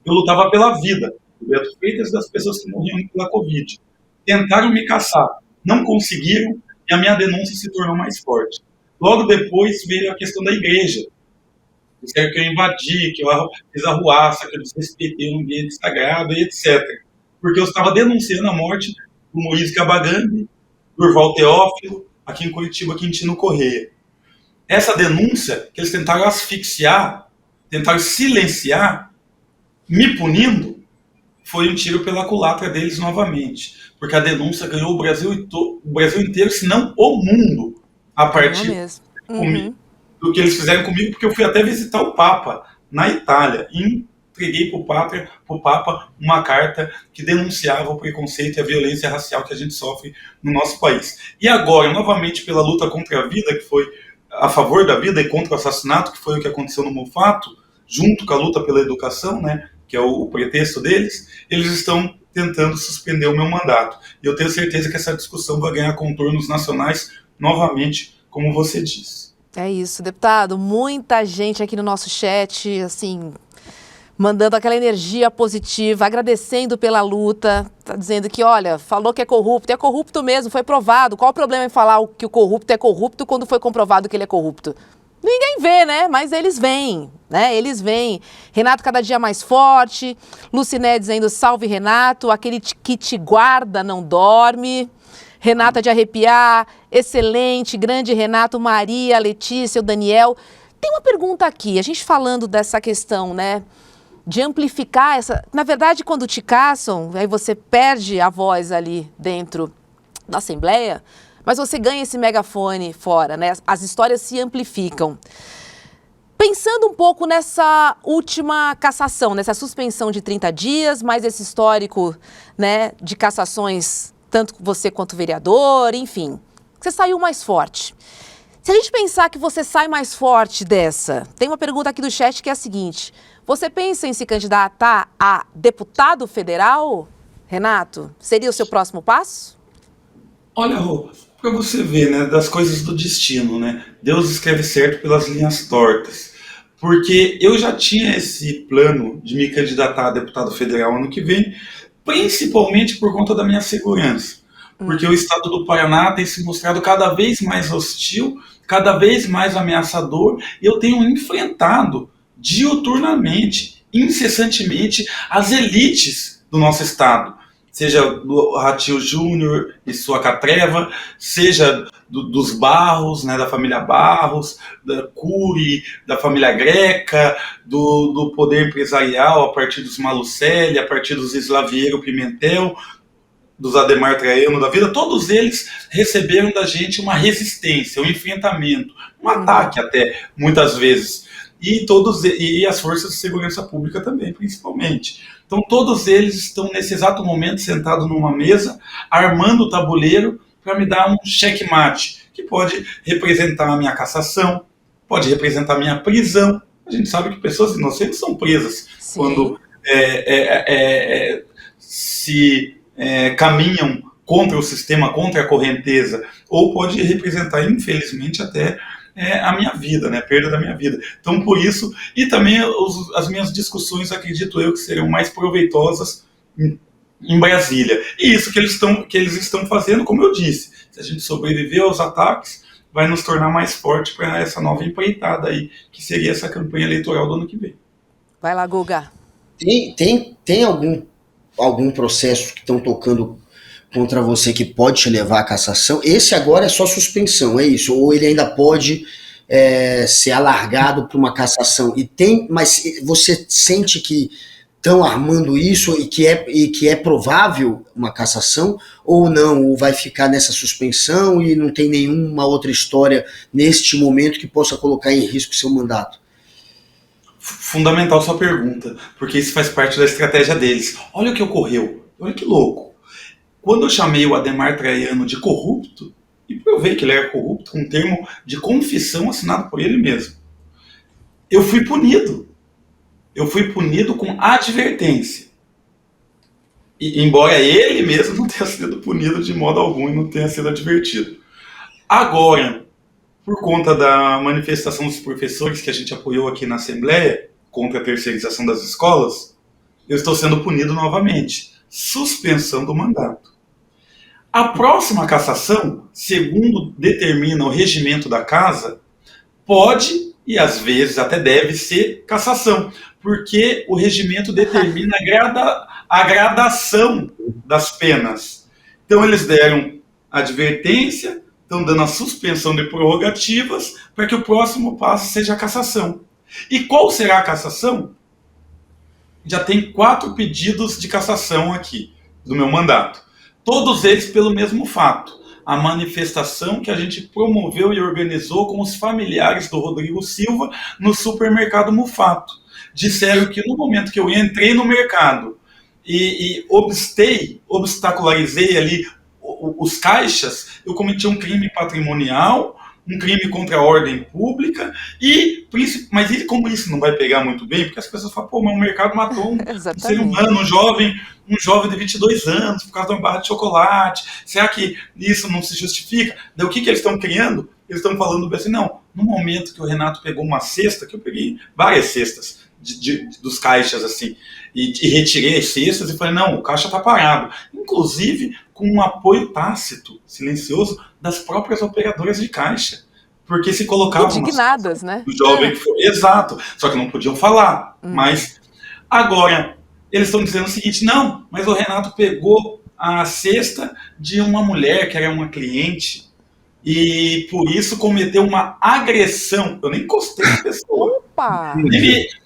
eu lutava pela vida do Beto Freitas e das pessoas que morriam pela Covid. Tentaram me caçar, não conseguiram, e a minha denúncia se tornou mais forte. Logo depois veio a questão da igreja. Disseram que eu invadi, que eu fiz arruaça, que eu desrespeitei o ambiente sagrado e etc. Porque eu estava denunciando a morte do Moisés Kabagambi, do Durval Teófilo, aqui em Curitiba, Quintino Correia. Essa denúncia, que eles tentaram asfixiar, tentaram silenciar, me punindo, foi um tiro pela culatra deles novamente. Porque a denúncia ganhou o Brasil inteiro, se não o mundo, a partir do que eles fizeram comigo, porque eu fui até visitar o Papa na Itália e entreguei para o Papa uma carta que denunciava o preconceito e a violência racial que a gente sofre no nosso país. E agora, novamente, pela luta contra a vida, que foi a favor da vida e contra o assassinato, que foi o que aconteceu no Mufato, junto com a luta pela educação, né, que é o pretexto deles, eles estão tentando suspender o meu mandato. E eu tenho certeza que essa discussão vai ganhar contornos nacionais novamente, como você disse. É isso, deputado. Muita gente aqui no nosso chat, assim, mandando aquela energia positiva, agradecendo pela luta, tá dizendo que, olha, falou que é corrupto mesmo, foi provado. Qual o problema em falar que o corrupto é corrupto quando foi comprovado que ele é corrupto? Ninguém vê, né? Mas eles veem, né? Eles veem. Renato cada dia mais forte, Luciné dizendo salve Renato, aquele que te guarda não dorme. Renata de arrepiar, excelente, grande Renato, Maria, Letícia, o Daniel. Tem uma pergunta aqui, a gente falando dessa questão, né, de amplificar essa... Na verdade, quando te caçam, aí você perde a voz ali dentro da Assembleia, mas você ganha esse megafone fora, né? As histórias se amplificam. Pensando um pouco nessa última cassação, nessa suspensão de 30 dias, mais esse histórico, né, de cassações... tanto você quanto o vereador, enfim, você saiu mais forte. Se a gente pensar que você sai mais forte dessa, tem uma pergunta aqui do chat que é a seguinte, você pensa em se candidatar a deputado federal, Renato? Seria o seu próximo passo? Olha, Rô, para você ver, né, das coisas do destino, né, Deus escreve certo pelas linhas tortas, porque eu já tinha esse plano de me candidatar a deputado federal ano que vem, principalmente por conta da minha segurança, porque o estado do Paraná tem se mostrado cada vez mais hostil, cada vez mais ameaçador, e eu tenho enfrentado diuturnamente, incessantemente, as elites do nosso estado, seja do Ratinho Júnior e sua catreva, seja dos Barros, né, da família Barros, da Cury, da família Greca, do poder empresarial, a partir dos Malucelli, a partir dos Slaviero Pimentel, dos Ademar Traiano da vida, todos eles receberam da gente uma resistência, um enfrentamento, um ataque até, muitas vezes. E as forças de segurança pública também, principalmente. Então todos eles estão nesse exato momento sentados numa mesa, armando o tabuleiro para me dar um checkmate, que pode representar a minha cassação, pode representar a minha prisão. A gente sabe que pessoas inocentes são presas quando caminham contra o sistema, contra a correnteza, ou pode representar, infelizmente, até a minha vida, né, a perda da minha vida. Então, por isso, e também as minhas discussões, acredito eu, que serão mais proveitosas em Brasília. E isso que eles estão fazendo, como eu disse, se a gente sobreviver aos ataques, vai nos tornar mais forte para essa nova empreitada aí, que seria essa campanha eleitoral do ano que vem. Vai lá, Guga. Tem algum processo que estão tocando contra você que pode te levar à cassação? Esse agora é só suspensão, é isso? Ou ele ainda pode ser alargado para uma cassação? Mas você sente que estão armando isso e que é provável uma cassação, ou não? Ou vai ficar nessa suspensão e não tem nenhuma outra história neste momento que possa colocar em risco seu mandato? Fundamental sua pergunta, porque isso faz parte da estratégia deles. Olha o que ocorreu, olha que louco. Quando eu chamei o Adhemar Traiano de corrupto, e provei que ele era corrupto, com um termo de confissão assinado por ele mesmo, eu fui punido. Eu fui punido com advertência. E, embora ele mesmo não tenha sido punido de modo algum e não tenha sido advertido. Agora, por conta da manifestação dos professores que a gente apoiou aqui na Assembleia, contra a terceirização das escolas, eu estou sendo punido novamente. Suspensão do mandato. A próxima cassação, segundo determina o regimento da casa, pode e às vezes até deve ser cassação, porque o regimento determina a gradação das penas. Então eles deram advertência, estão dando a suspensão de prerrogativas para que o próximo passo seja a cassação. E qual será a cassação? Já tem 4 pedidos de cassação aqui, do meu mandato. Todos eles pelo mesmo fato. A manifestação que a gente promoveu e organizou com os familiares do Rodrigo Silva no supermercado Mufato. Disseram que no momento que eu entrei no mercado e obstacularizei ali os caixas, eu cometi um crime patrimonial, um crime contra a ordem pública, mas como isso não vai pegar muito bem, porque as pessoas falam, pô, mas o mercado matou um ser humano, um jovem de 22 anos, por causa de uma barra de chocolate, será que isso não se justifica? Daí o que eles estão criando? Eles estão falando assim, não, no momento que o Renato pegou uma cesta, que eu peguei várias cestas dos caixas, assim, e retirei as cestas e falei, não, o caixa está parado. Inclusive com um apoio tácito, silencioso, das próprias operadoras de caixa. Porque se colocavam... Indignadas, né? O jovem que foi... Exato. Só que não podiam falar. Mas, agora, eles estão dizendo o seguinte, não, mas o Renato pegou a cesta de uma mulher que era uma cliente e, por isso, cometeu uma agressão. Eu nem encostei na pessoa. Opa!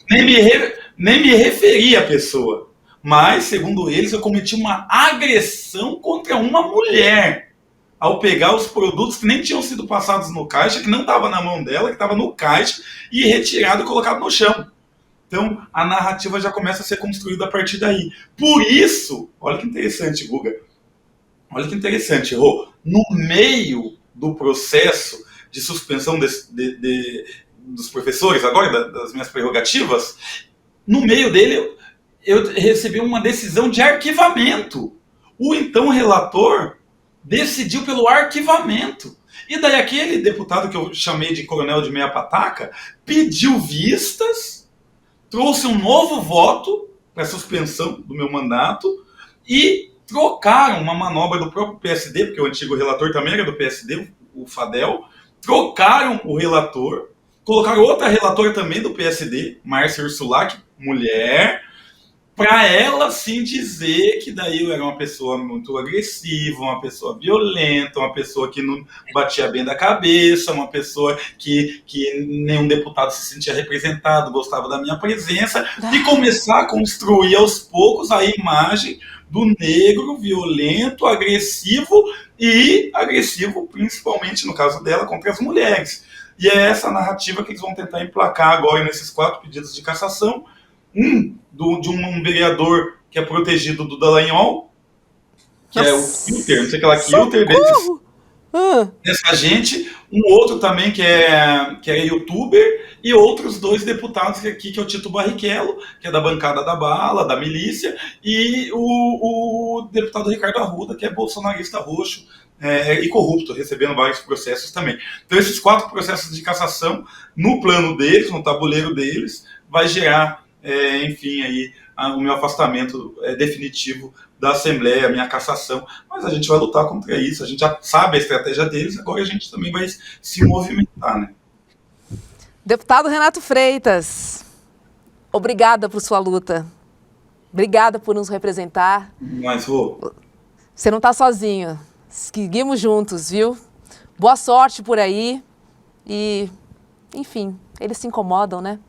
Nem me referi à pessoa. Mas, segundo eles, eu cometi uma agressão contra uma mulher ao pegar os produtos que nem tinham sido passados no caixa, que não estava na mão dela, que estava no caixa, e retirado e colocado no chão. Então, a narrativa já começa a ser construída a partir daí. Por isso, olha que interessante, Guga. Olha que interessante, Rô. No meio do processo de suspensão dos professores, agora, das minhas prerrogativas, no meio dele... eu recebi uma decisão de arquivamento. O então relator decidiu pelo arquivamento. E daí aquele deputado que eu chamei de coronel de meia pataca pediu vistas, trouxe um novo voto para suspensão do meu mandato e trocaram uma manobra do próprio PSD, porque o antigo relator também era do PSD, o Fadel, trocaram o relator, colocaram outra relatora também do PSD, Márcia Ursulac, mulher, para ela sim dizer que daí eu era uma pessoa muito agressiva, uma pessoa violenta, uma pessoa que não batia bem da cabeça, uma pessoa que nenhum deputado se sentia representado, gostava da minha presença, e começar a construir aos poucos a imagem do negro violento, agressivo e agressivo principalmente, no caso dela, contra as mulheres. E é essa narrativa que eles vão tentar emplacar agora nesses 4 pedidos de cassação, de um vereador que é protegido do Dallagnol, que é o Kilter, não sei o que lá, Kilter, dessa gente, um outro também que é youtuber, e outros 2 deputados aqui, que é o Tito Barrichello, que é da bancada da bala, da milícia, e o deputado Ricardo Arruda, que é bolsonarista roxo e corrupto, recebendo vários processos também. Então esses 4 processos de cassação, no plano deles, no tabuleiro deles, vai gerar enfim, aí, o meu afastamento definitivo da Assembleia, a minha cassação, mas a gente vai lutar contra isso, a gente já sabe a estratégia deles, agora a gente também vai se movimentar, né? Deputado Renato Freitas, obrigada por sua luta, obrigada por nos representar. Mas, Rô, você não está sozinho, seguimos juntos, viu? Boa sorte por aí e, enfim, eles se incomodam, né?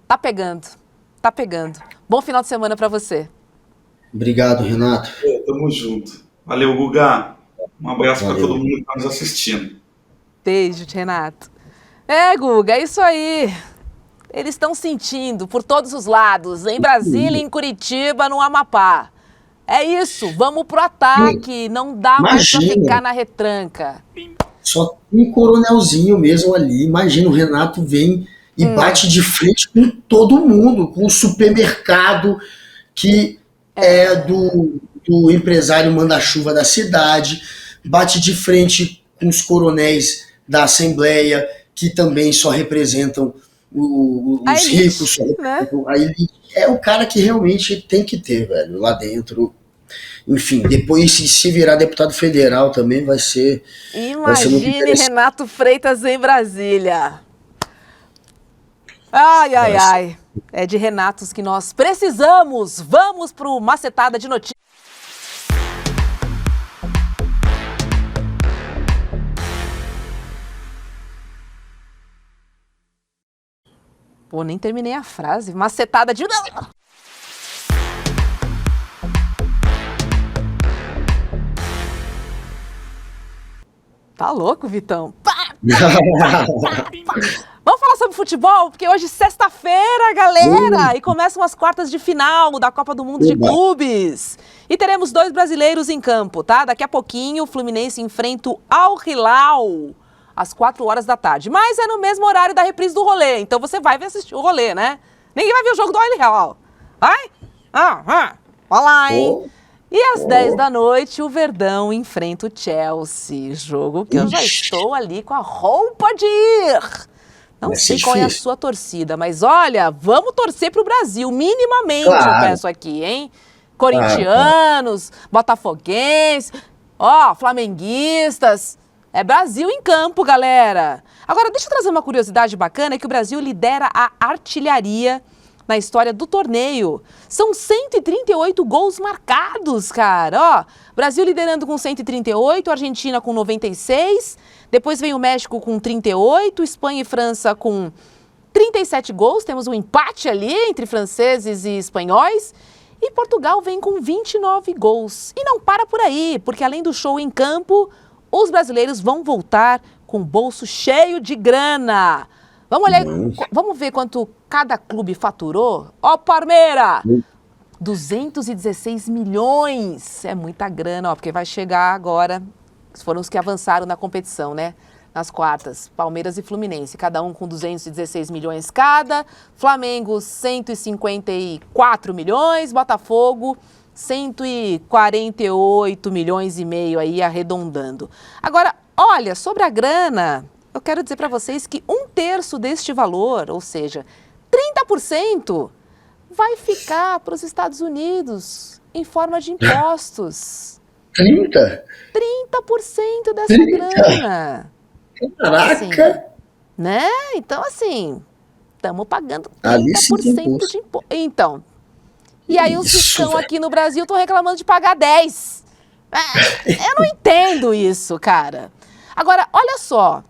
Tá pegando. Tá pegando. Bom final de semana para você. Obrigado, Renato. Tamo junto. Valeu, Guga. Um abraço para todo mundo que está nos assistindo. Beijo, Renato. Guga, é isso aí. Eles estão sentindo por todos os lados, em Brasília, em Curitiba, no Amapá. É isso, vamos pro ataque, não dá mais pra ficar na retranca. Só tem um coronelzinho mesmo ali, imagina, o Renato vem e bate de frente com todo mundo, com o supermercado que é do empresário manda-chuva da cidade, bate de frente com os coronéis da Assembleia, que também só representam os ricos, né? A elite. É o cara que realmente tem que ter, velho, lá dentro. Enfim, depois se virar deputado federal também vai ser... Imagine Renato Freitas em Brasília. Ai. É de Renatos que nós precisamos. Vamos pro Macetada de Notícias. Pô, nem terminei a frase. Macetada de... Tá louco, Vitão? Vamos falar sobre futebol, porque hoje é sexta-feira, galera, e começam as quartas de final da Copa do Mundo de Clubes. E teremos 2 brasileiros em campo, tá? Daqui a pouquinho o Fluminense enfrenta o Al Hilal, às 4 horas da tarde. Mas é no mesmo horário da reprise do rolê, então você vai assistir o rolê, né? Ninguém vai ver o jogo do Al Hilal. Vai? Olha lá, hein? E às 10 da noite, o Verdão enfrenta o Chelsea. Jogo que eu já estou ali com a roupa de ir. Não sei qual é a sua torcida, mas olha, vamos torcer pro Brasil, minimamente, eu peço aqui, hein? Corintianos, botafoguenses, flamenguistas. É Brasil em campo, galera. Agora, deixa eu trazer uma curiosidade bacana, é que o Brasil lidera a artilharia na história do torneio. São 138 gols marcados, cara. Brasil liderando com 138, Argentina com 96, depois vem o México com 38, Espanha e França com 37 gols, temos um empate ali entre franceses e espanhóis, e Portugal vem com 29 gols. E não para por aí, porque além do show em campo, os brasileiros vão voltar com o bolso cheio de grana. Vamos ver quanto cada clube faturou? Parmeira! 216 milhões! É muita grana, porque vai chegar agora, foram os que avançaram na competição, né? Nas quartas, Palmeiras e Fluminense, cada um com 216 milhões cada, Flamengo 154 milhões, Botafogo 148 milhões e meio aí, arredondando. Agora, olha, sobre a grana... Eu quero dizer para vocês que 1/3 deste valor, ou seja, 30%, vai ficar para os Estados Unidos em forma de impostos. 30%? 30% dessa grana. Caraca! Assim, né? Então, assim, estamos pagando 30% de imposto. Então, e aí os que estão aqui no Brasil estão reclamando de pagar 10%. Eu não entendo isso, cara. Agora, olha só.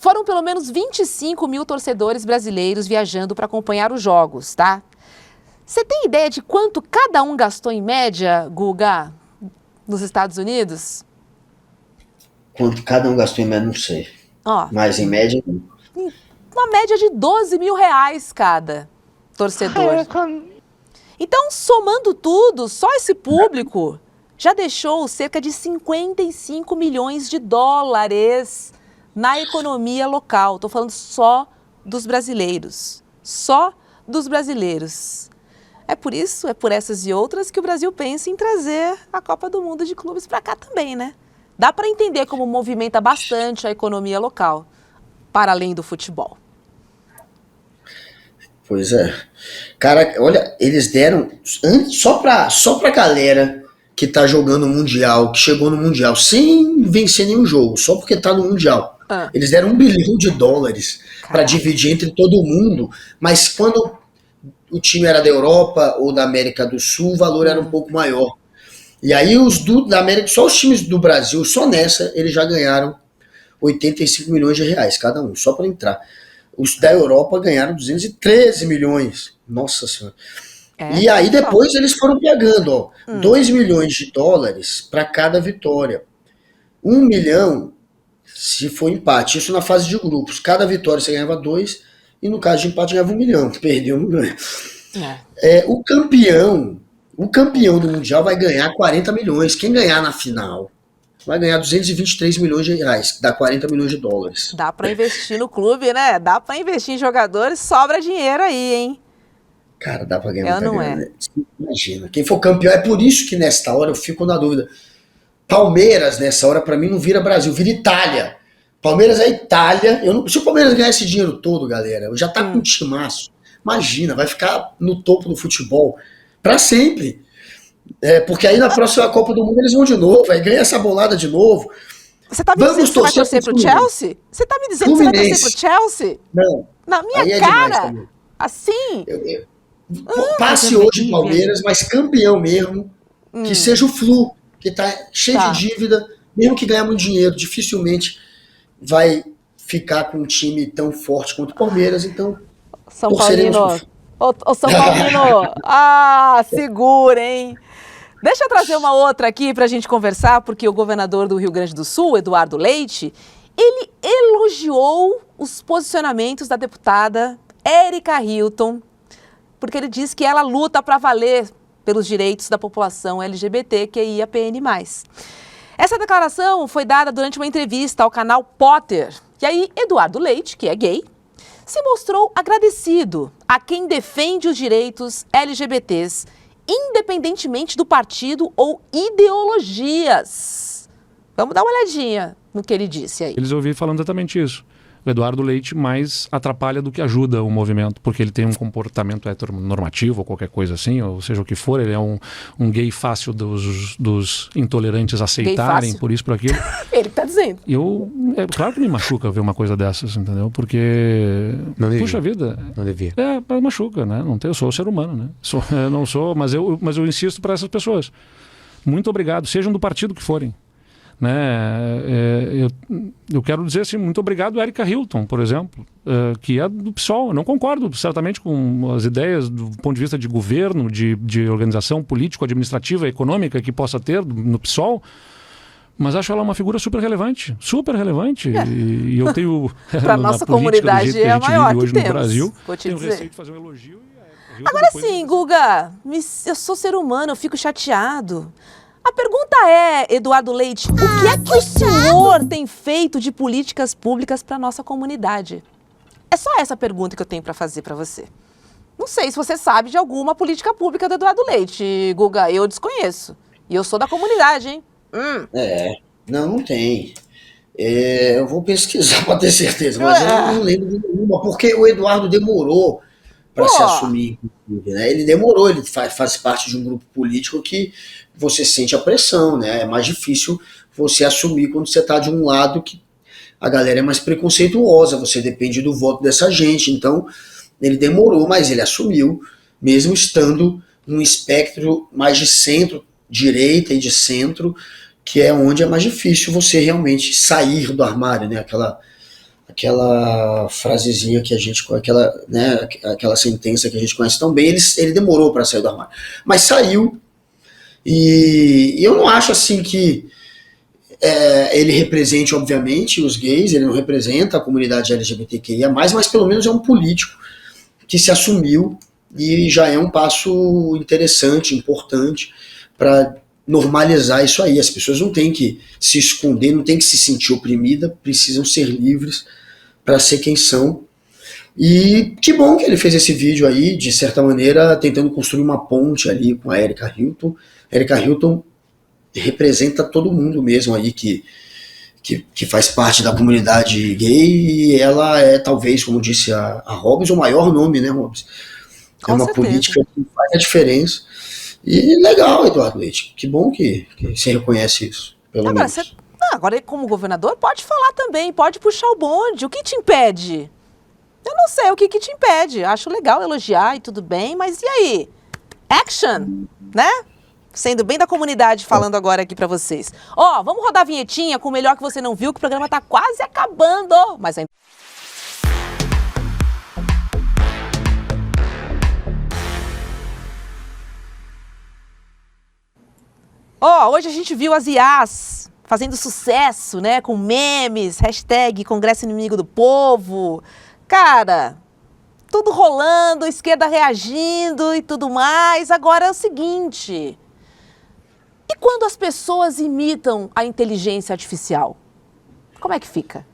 Foram pelo menos 25 mil torcedores brasileiros viajando para acompanhar os jogos, tá? Você tem ideia de quanto cada um gastou em média, Guga, nos Estados Unidos? Quanto cada um gastou em média, não sei. Mas em média... Uma média de 12 mil reais cada torcedor. Então, somando tudo, só esse público já deixou cerca de 55 milhões de dólares na economia local. Estou falando só dos brasileiros. Só dos brasileiros. É por isso, é por essas e outras que o Brasil pensa em trazer a Copa do Mundo de Clubes para cá também, né? Dá para entender como movimenta bastante a economia local, para além do futebol. Pois é. Cara, olha, eles deram só pra galera que tá jogando o Mundial, que chegou no Mundial sem vencer nenhum jogo, só porque tá no Mundial. Eles deram $1 bilhão para dividir entre todo mundo, mas quando o time era da Europa ou da América do Sul, o valor era um pouco maior. E aí da América, só os times do Brasil, só nessa, eles já ganharam 85 milhões de reais cada um, só para entrar. Os da Europa ganharam 213 milhões. Nossa Senhora. E aí depois eles foram pagando, $2 milhões para cada vitória. 1 milhão se for empate. Isso na fase de grupos. Cada vitória você ganhava 2 e no caso de empate ganhava 1 milhão, perdeu, não ganha. O campeão do Mundial vai ganhar 40 milhões. Quem ganhar na final vai ganhar 223 milhões de reais, que dá 40 milhões de dólares. Dá pra investir no clube, né? Dá pra investir em jogadores, sobra dinheiro aí, hein? Cara, dá pra ganhar muita grana, não é. né? Imagina, quem for campeão, é por isso que nesta hora eu fico na dúvida. Palmeiras, nessa hora, pra mim, não vira Brasil, vira Itália. Palmeiras é Itália. Se o Palmeiras ganhar esse dinheiro todo, galera, eu já tá com um timaço. Imagina, vai ficar no topo do futebol pra sempre. Porque aí na próxima Copa do Mundo eles vão de novo, aí ganha essa bolada de novo. Você tá me dizendo que você vai torcer pro Chelsea? Você tá me dizendo que você vai torcer pro Chelsea? Não. Na minha cara? Assim? Passe hoje o Palmeiras, mas campeão mesmo, que seja o Flu, que tá cheio de dívida, mesmo que ganhar muito dinheiro, dificilmente vai ficar com um time tão forte quanto o Palmeiras, então São Paulino. Ô São Paulino, segura, hein? Deixa eu trazer uma outra aqui pra gente conversar, porque o governador do Rio Grande do Sul, Eduardo Leite, ele elogiou os posicionamentos da deputada Erika Hilton, porque ele diz que ela luta para valer pelos direitos da população LGBTQIAPN+. Essa declaração foi dada durante uma entrevista ao canal Potter. E aí, Eduardo Leite, que é gay, se mostrou agradecido a quem defende os direitos LGBTs, independentemente do partido ou ideologias. Vamos dar uma olhadinha no que ele disse aí. Eles ouviram falando exatamente isso. O Eduardo Leite mais atrapalha do que ajuda o movimento, porque ele tem um comportamento heteronormativo ou qualquer coisa assim, ou seja o que for, ele é um gay fácil dos intolerantes aceitarem, por isso, por aquilo. Ele tá dizendo. Claro que me machuca ver uma coisa dessas, entendeu? Porque, puxa vida. Não devia. Machuca, né? Eu sou ser humano, né? Não sou, mas eu insisto para essas pessoas. Muito obrigado, sejam do partido que forem. Eu quero dizer assim, muito obrigado a Erika Hilton, por exemplo, que é do PSOL. Eu não concordo certamente com as ideias do ponto de vista de governo, de organização político-administrativa, econômica que possa ter no PSOL, mas acho ela uma figura super relevante. E eu tenho para nossa comunidade é a maior que hoje temos, no Brasil, vou te tenho dizer. receio de fazer um elogio. Agora sim, Guga, eu sou ser humano, eu fico chateado. A pergunta é, Eduardo Leite, o que é que o senhor tem feito de políticas públicas para a nossa comunidade? É só essa pergunta que eu tenho para fazer para você. Não sei se você sabe de alguma política pública do Eduardo Leite, Guga, eu desconheço. E eu sou da comunidade, hein? Não tem. Eu vou pesquisar para ter certeza, mas eu não lembro de nenhuma, porque o Eduardo demorou para se assumir, né? Ele demorou, ele faz parte de um grupo político que você sente a pressão, né? É mais difícil você assumir quando você está de um lado que a galera é mais preconceituosa, você depende do voto dessa gente, então ele demorou, mas ele assumiu, mesmo estando num espectro mais de centro-direita e de centro, que é onde é mais difícil você realmente sair do armário, né? Aquela frasezinha que a gente, aquela sentença que a gente conhece tão bem, ele demorou para sair do armário. Mas saiu, e eu não acho assim que ele represente, obviamente, os gays, ele não representa a comunidade LGBTQIA+, mas pelo menos é um político que se assumiu e já é um passo interessante, importante, para normalizar isso aí. As pessoas não têm que se esconder, não têm que se sentir oprimida, precisam ser livres para ser quem são. E que bom que ele fez esse vídeo aí, de certa maneira, tentando construir uma ponte ali com a Erika Hilton. Erika Hilton representa todo mundo mesmo aí que faz parte da comunidade gay, e ela é, talvez, como disse a Hobbs, o maior nome, né, Hobbs? É uma política que faz a diferença. E legal, Eduardo Leite, que bom que você reconhece isso, pelo menos. Agora, como governador, pode falar também, pode puxar o bonde. O que te impede? Eu não sei o que te impede. Acho legal elogiar e tudo bem, mas e aí? Action, né? Sendo bem da comunidade, falando agora aqui pra vocês. Vamos rodar a vinhetinha com o Melhor Que Você Não Viu, que o programa tá quase acabando. Mas ainda... Hoje a gente viu as IAs fazendo sucesso, né? Com memes, hashtag Congresso Inimigo do Povo. Cara, tudo rolando, esquerda reagindo e tudo mais. Agora é o seguinte, e quando as pessoas imitam a inteligência artificial? Como é que fica?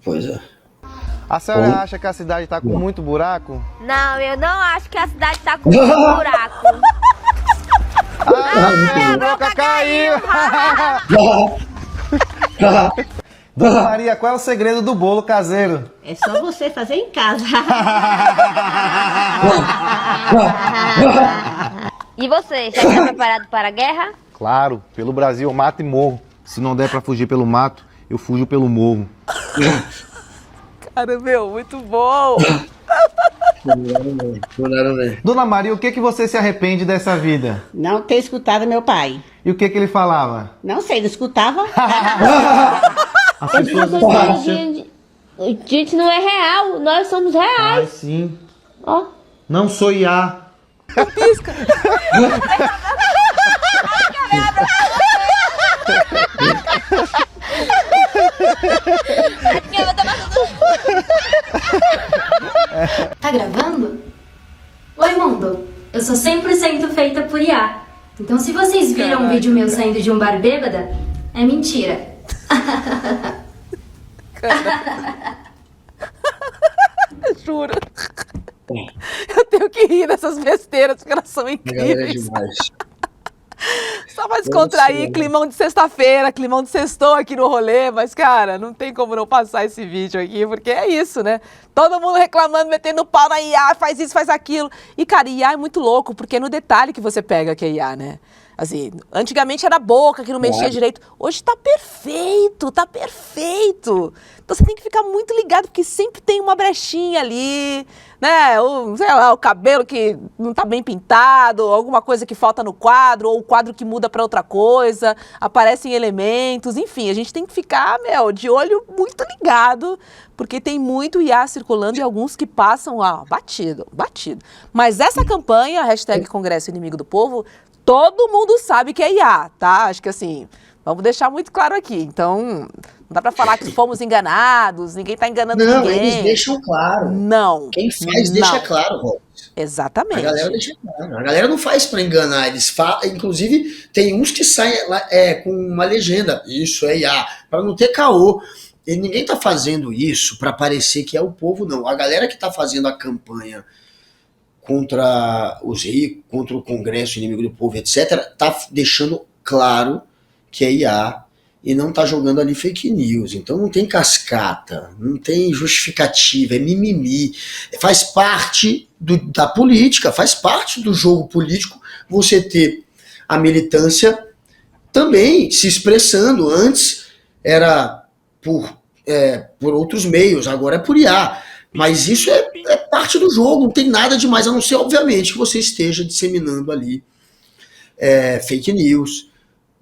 Pois é. A senhora acha que a cidade tá com muito buraco? Não, eu não acho que a cidade tá com muito buraco. A boca caiu! Dona Maria, qual é o segredo do bolo caseiro? É só você fazer em casa. E você, já está preparado para a guerra? Claro, pelo Brasil eu mato e morro. Se não der pra fugir pelo mato, eu fujo pelo morro. Cara, meu, muito bom! Dona Maria, o que você se arrepende dessa vida? Não ter escutado meu pai. E o que ele falava? Não sei, não escutava. As pessoas não acham... Gente, não é real, nós somos reais. Ai, sim. Ó. Não sou IA. Pisca. Tá gravando? Oi, mundo. Eu sou 100% feita por IA. Então, se vocês viram um vídeo meu saindo de um bar bêbada, é mentira. Juro. Eu tenho que rir dessas besteiras, porque elas são incríveis. Só pra descontrair, climão de sexta-feira, climão de sextou aqui no rolê, mas, cara, não tem como não passar esse vídeo aqui, porque é isso, né? Todo mundo reclamando, metendo pau na IA, faz isso, faz aquilo. E, cara, IA é muito louco, porque é no detalhe que você pega que é IA, né? Assim, antigamente era a boca que não mexia direito. Hoje tá perfeito, tá perfeito. Então você tem que ficar muito ligado, porque sempre tem uma brechinha ali, né? Ou, sei lá, o cabelo que não tá bem pintado, alguma coisa que falta no quadro, ou o quadro que muda pra outra coisa, aparecem elementos, enfim, a gente tem que ficar, de olho muito ligado, porque tem muito IA circulando e alguns que passam, batido. Mas essa campanha, hashtag Congresso Inimigo do Povo, todo mundo sabe que é IA, tá? Acho que assim, vamos deixar muito claro aqui. Então, não dá pra falar que fomos enganados, ninguém tá enganando ninguém. Não, eles deixam claro. Não. Quem faz deixa claro, Robson. Exatamente. A galera deixa claro. A galera não faz pra enganar, eles falam, inclusive tem uns que saem com uma legenda, isso é IA, pra não ter caô. E ninguém tá fazendo isso pra parecer que é o povo, não. A galera que tá fazendo a campanha contra os ricos, contra o Congresso Inimigo do Povo, etc., tá deixando claro que é IA e não tá jogando ali fake news. Então não tem cascata, não tem justificativa, é mimimi. Faz parte da política, faz parte do jogo político você ter a militância também se expressando. Antes era por outros meios, agora é por IA. Mas isso é parte do jogo, não tem nada demais, a não ser, obviamente, que você esteja disseminando ali fake news,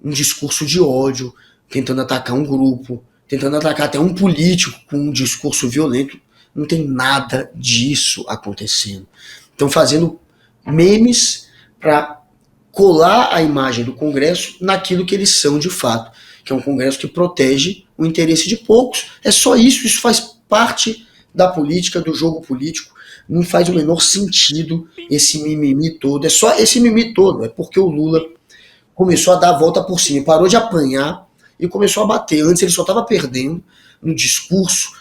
um discurso de ódio, tentando atacar um grupo, tentando atacar até um político com um discurso violento. Não tem nada disso acontecendo. Estão fazendo memes para colar a imagem do Congresso naquilo que eles são de fato, que é um Congresso que protege o interesse de poucos. É só isso, isso faz parte da política, do jogo político. Não faz o menor sentido esse mimimi todo. É só esse mimimi todo. É porque o Lula começou a dar a volta por cima, parou de apanhar e começou a bater. Antes ele só estava perdendo no discurso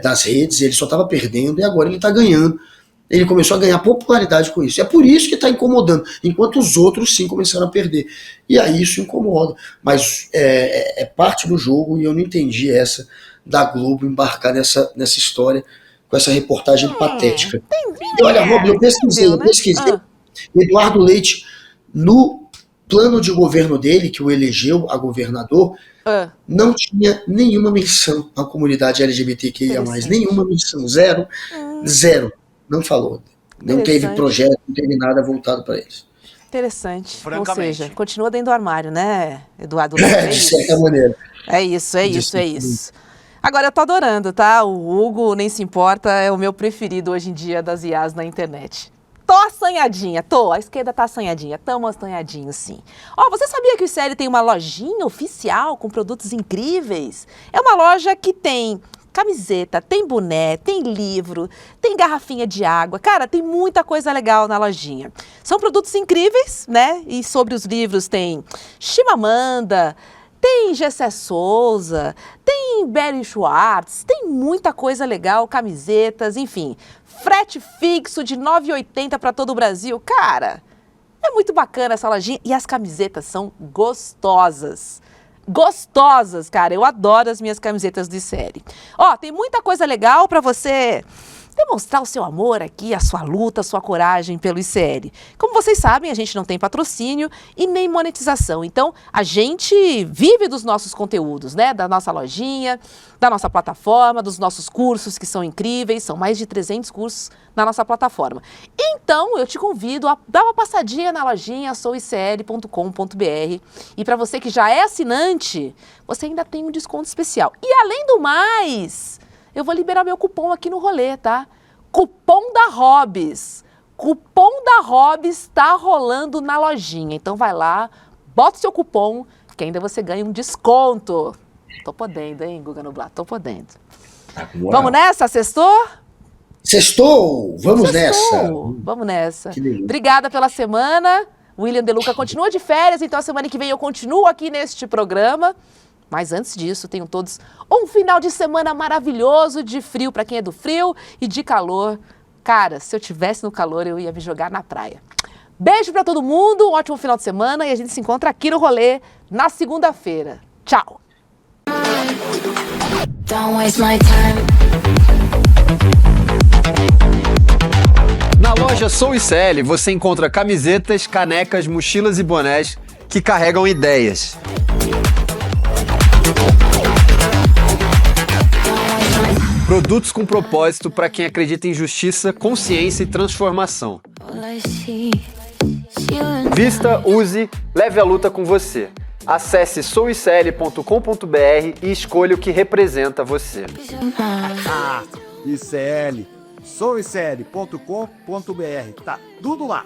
das redes, ele só estava perdendo e agora ele está ganhando. Ele começou a ganhar popularidade com isso. É por isso que está incomodando, enquanto os outros sim começaram a perder. E aí isso incomoda. Mas é parte do jogo e eu não entendi essa da Globo embarcar nessa história com essa reportagem patética. E olha, Rob, eu pesquisei. Eduardo Leite, no plano de governo dele, que o elegeu a governador, não tinha nenhuma menção à comunidade LGBTQIA+, nenhuma menção, zero, não falou. Não teve projeto, não teve nada voltado para eles. Interessante. Ou seja, continua dentro do armário, né, Eduardo Leite? De certa maneira. É isso. Agora, eu tô adorando, tá? O Hugo nem se importa, é o meu preferido hoje em dia das IAs na internet. Tô assanhadinha, a esquerda tá assanhadinha, tamo assanhadinho sim. Você sabia que o ICL tem uma lojinha oficial com produtos incríveis? É uma loja que tem camiseta, tem boné, tem livro, tem garrafinha de água. Cara, tem muita coisa legal na lojinha. São produtos incríveis, né? E sobre os livros tem Chimamanda, tem Gessé Souza, tem Barry Schwartz, tem muita coisa legal, camisetas, enfim. Frete fixo de R$ 9,80 para todo o Brasil. Cara, é muito bacana essa lojinha e as camisetas são gostosas. Gostosas, cara. Eu adoro as minhas camisetas do ICL. Tem muita coisa legal para você demonstrar o seu amor aqui, a sua luta, a sua coragem pelo ICL. Como vocês sabem, a gente não tem patrocínio e nem monetização. Então, a gente vive dos nossos conteúdos, né? Da nossa lojinha, da nossa plataforma, dos nossos cursos que são incríveis. São mais de 300 cursos na nossa plataforma. Então, eu te convido a dar uma passadinha na lojinha souicl.com.br. E para você que já é assinante, você ainda tem um desconto especial. E além do mais, eu vou liberar meu cupom aqui no rolê, tá? Cupom da Hobbs. Cupom da Hobbs tá rolando na lojinha. Então vai lá, bota o seu cupom, que ainda você ganha um desconto. Tô podendo, hein, Guga Noblar? Tô podendo. Vamos nessa, sextou? Sextou! Vamos nessa! Vamos nessa. Obrigada pela semana. William De Luca continua de férias, então a semana que vem eu continuo aqui neste programa. Mas antes disso, tenham todos um final de semana maravilhoso, de frio para quem é do frio e de calor. Cara, se eu tivesse no calor, eu ia me jogar na praia. Beijo para todo mundo, um ótimo final de semana e a gente se encontra aqui no Rolê na segunda-feira. Tchau! Na loja Sou ICL você encontra camisetas, canecas, mochilas e bonés que carregam ideias. Produtos com propósito para quem acredita em justiça, consciência e transformação. Vista, use, leve a luta com você. Acesse souicl.com.br e escolha o que representa você. ICL, souicl.com.br, tá tudo lá.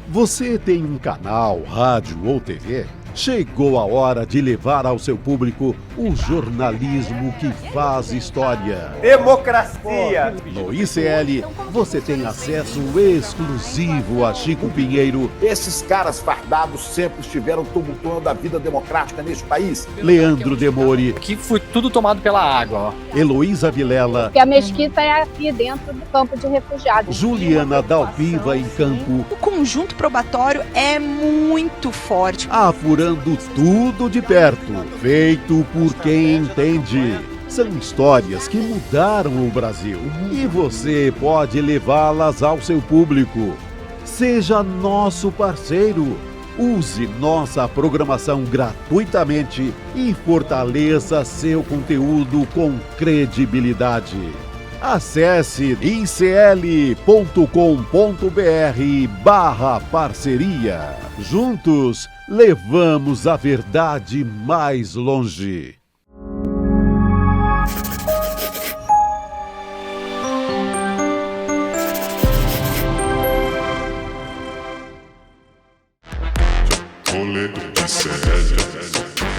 Você tem um canal, rádio ou TV? Chegou a hora de levar ao seu público o jornalismo que faz história. Democracia! No ICL, você tem acesso exclusivo a Chico Pinheiro. Esses caras fardados sempre estiveram tumultuando a vida democrática neste país. Leandro Demore. Aqui foi tudo tomado pela água, ó. Heloísa Vilela. Porque a mesquita é aqui dentro do campo de refugiados. Juliana Dalpiva em campo. O conjunto probatório é muito forte. Apurando tudo de perto, feito por quem entende. São histórias que mudaram o Brasil e você pode levá-las ao seu público. Seja nosso parceiro. Use nossa programação gratuitamente e fortaleça seu conteúdo com credibilidade. Acesse icl.com.br/parceria. Juntos, levamos a verdade mais longe. Rolê do ICL.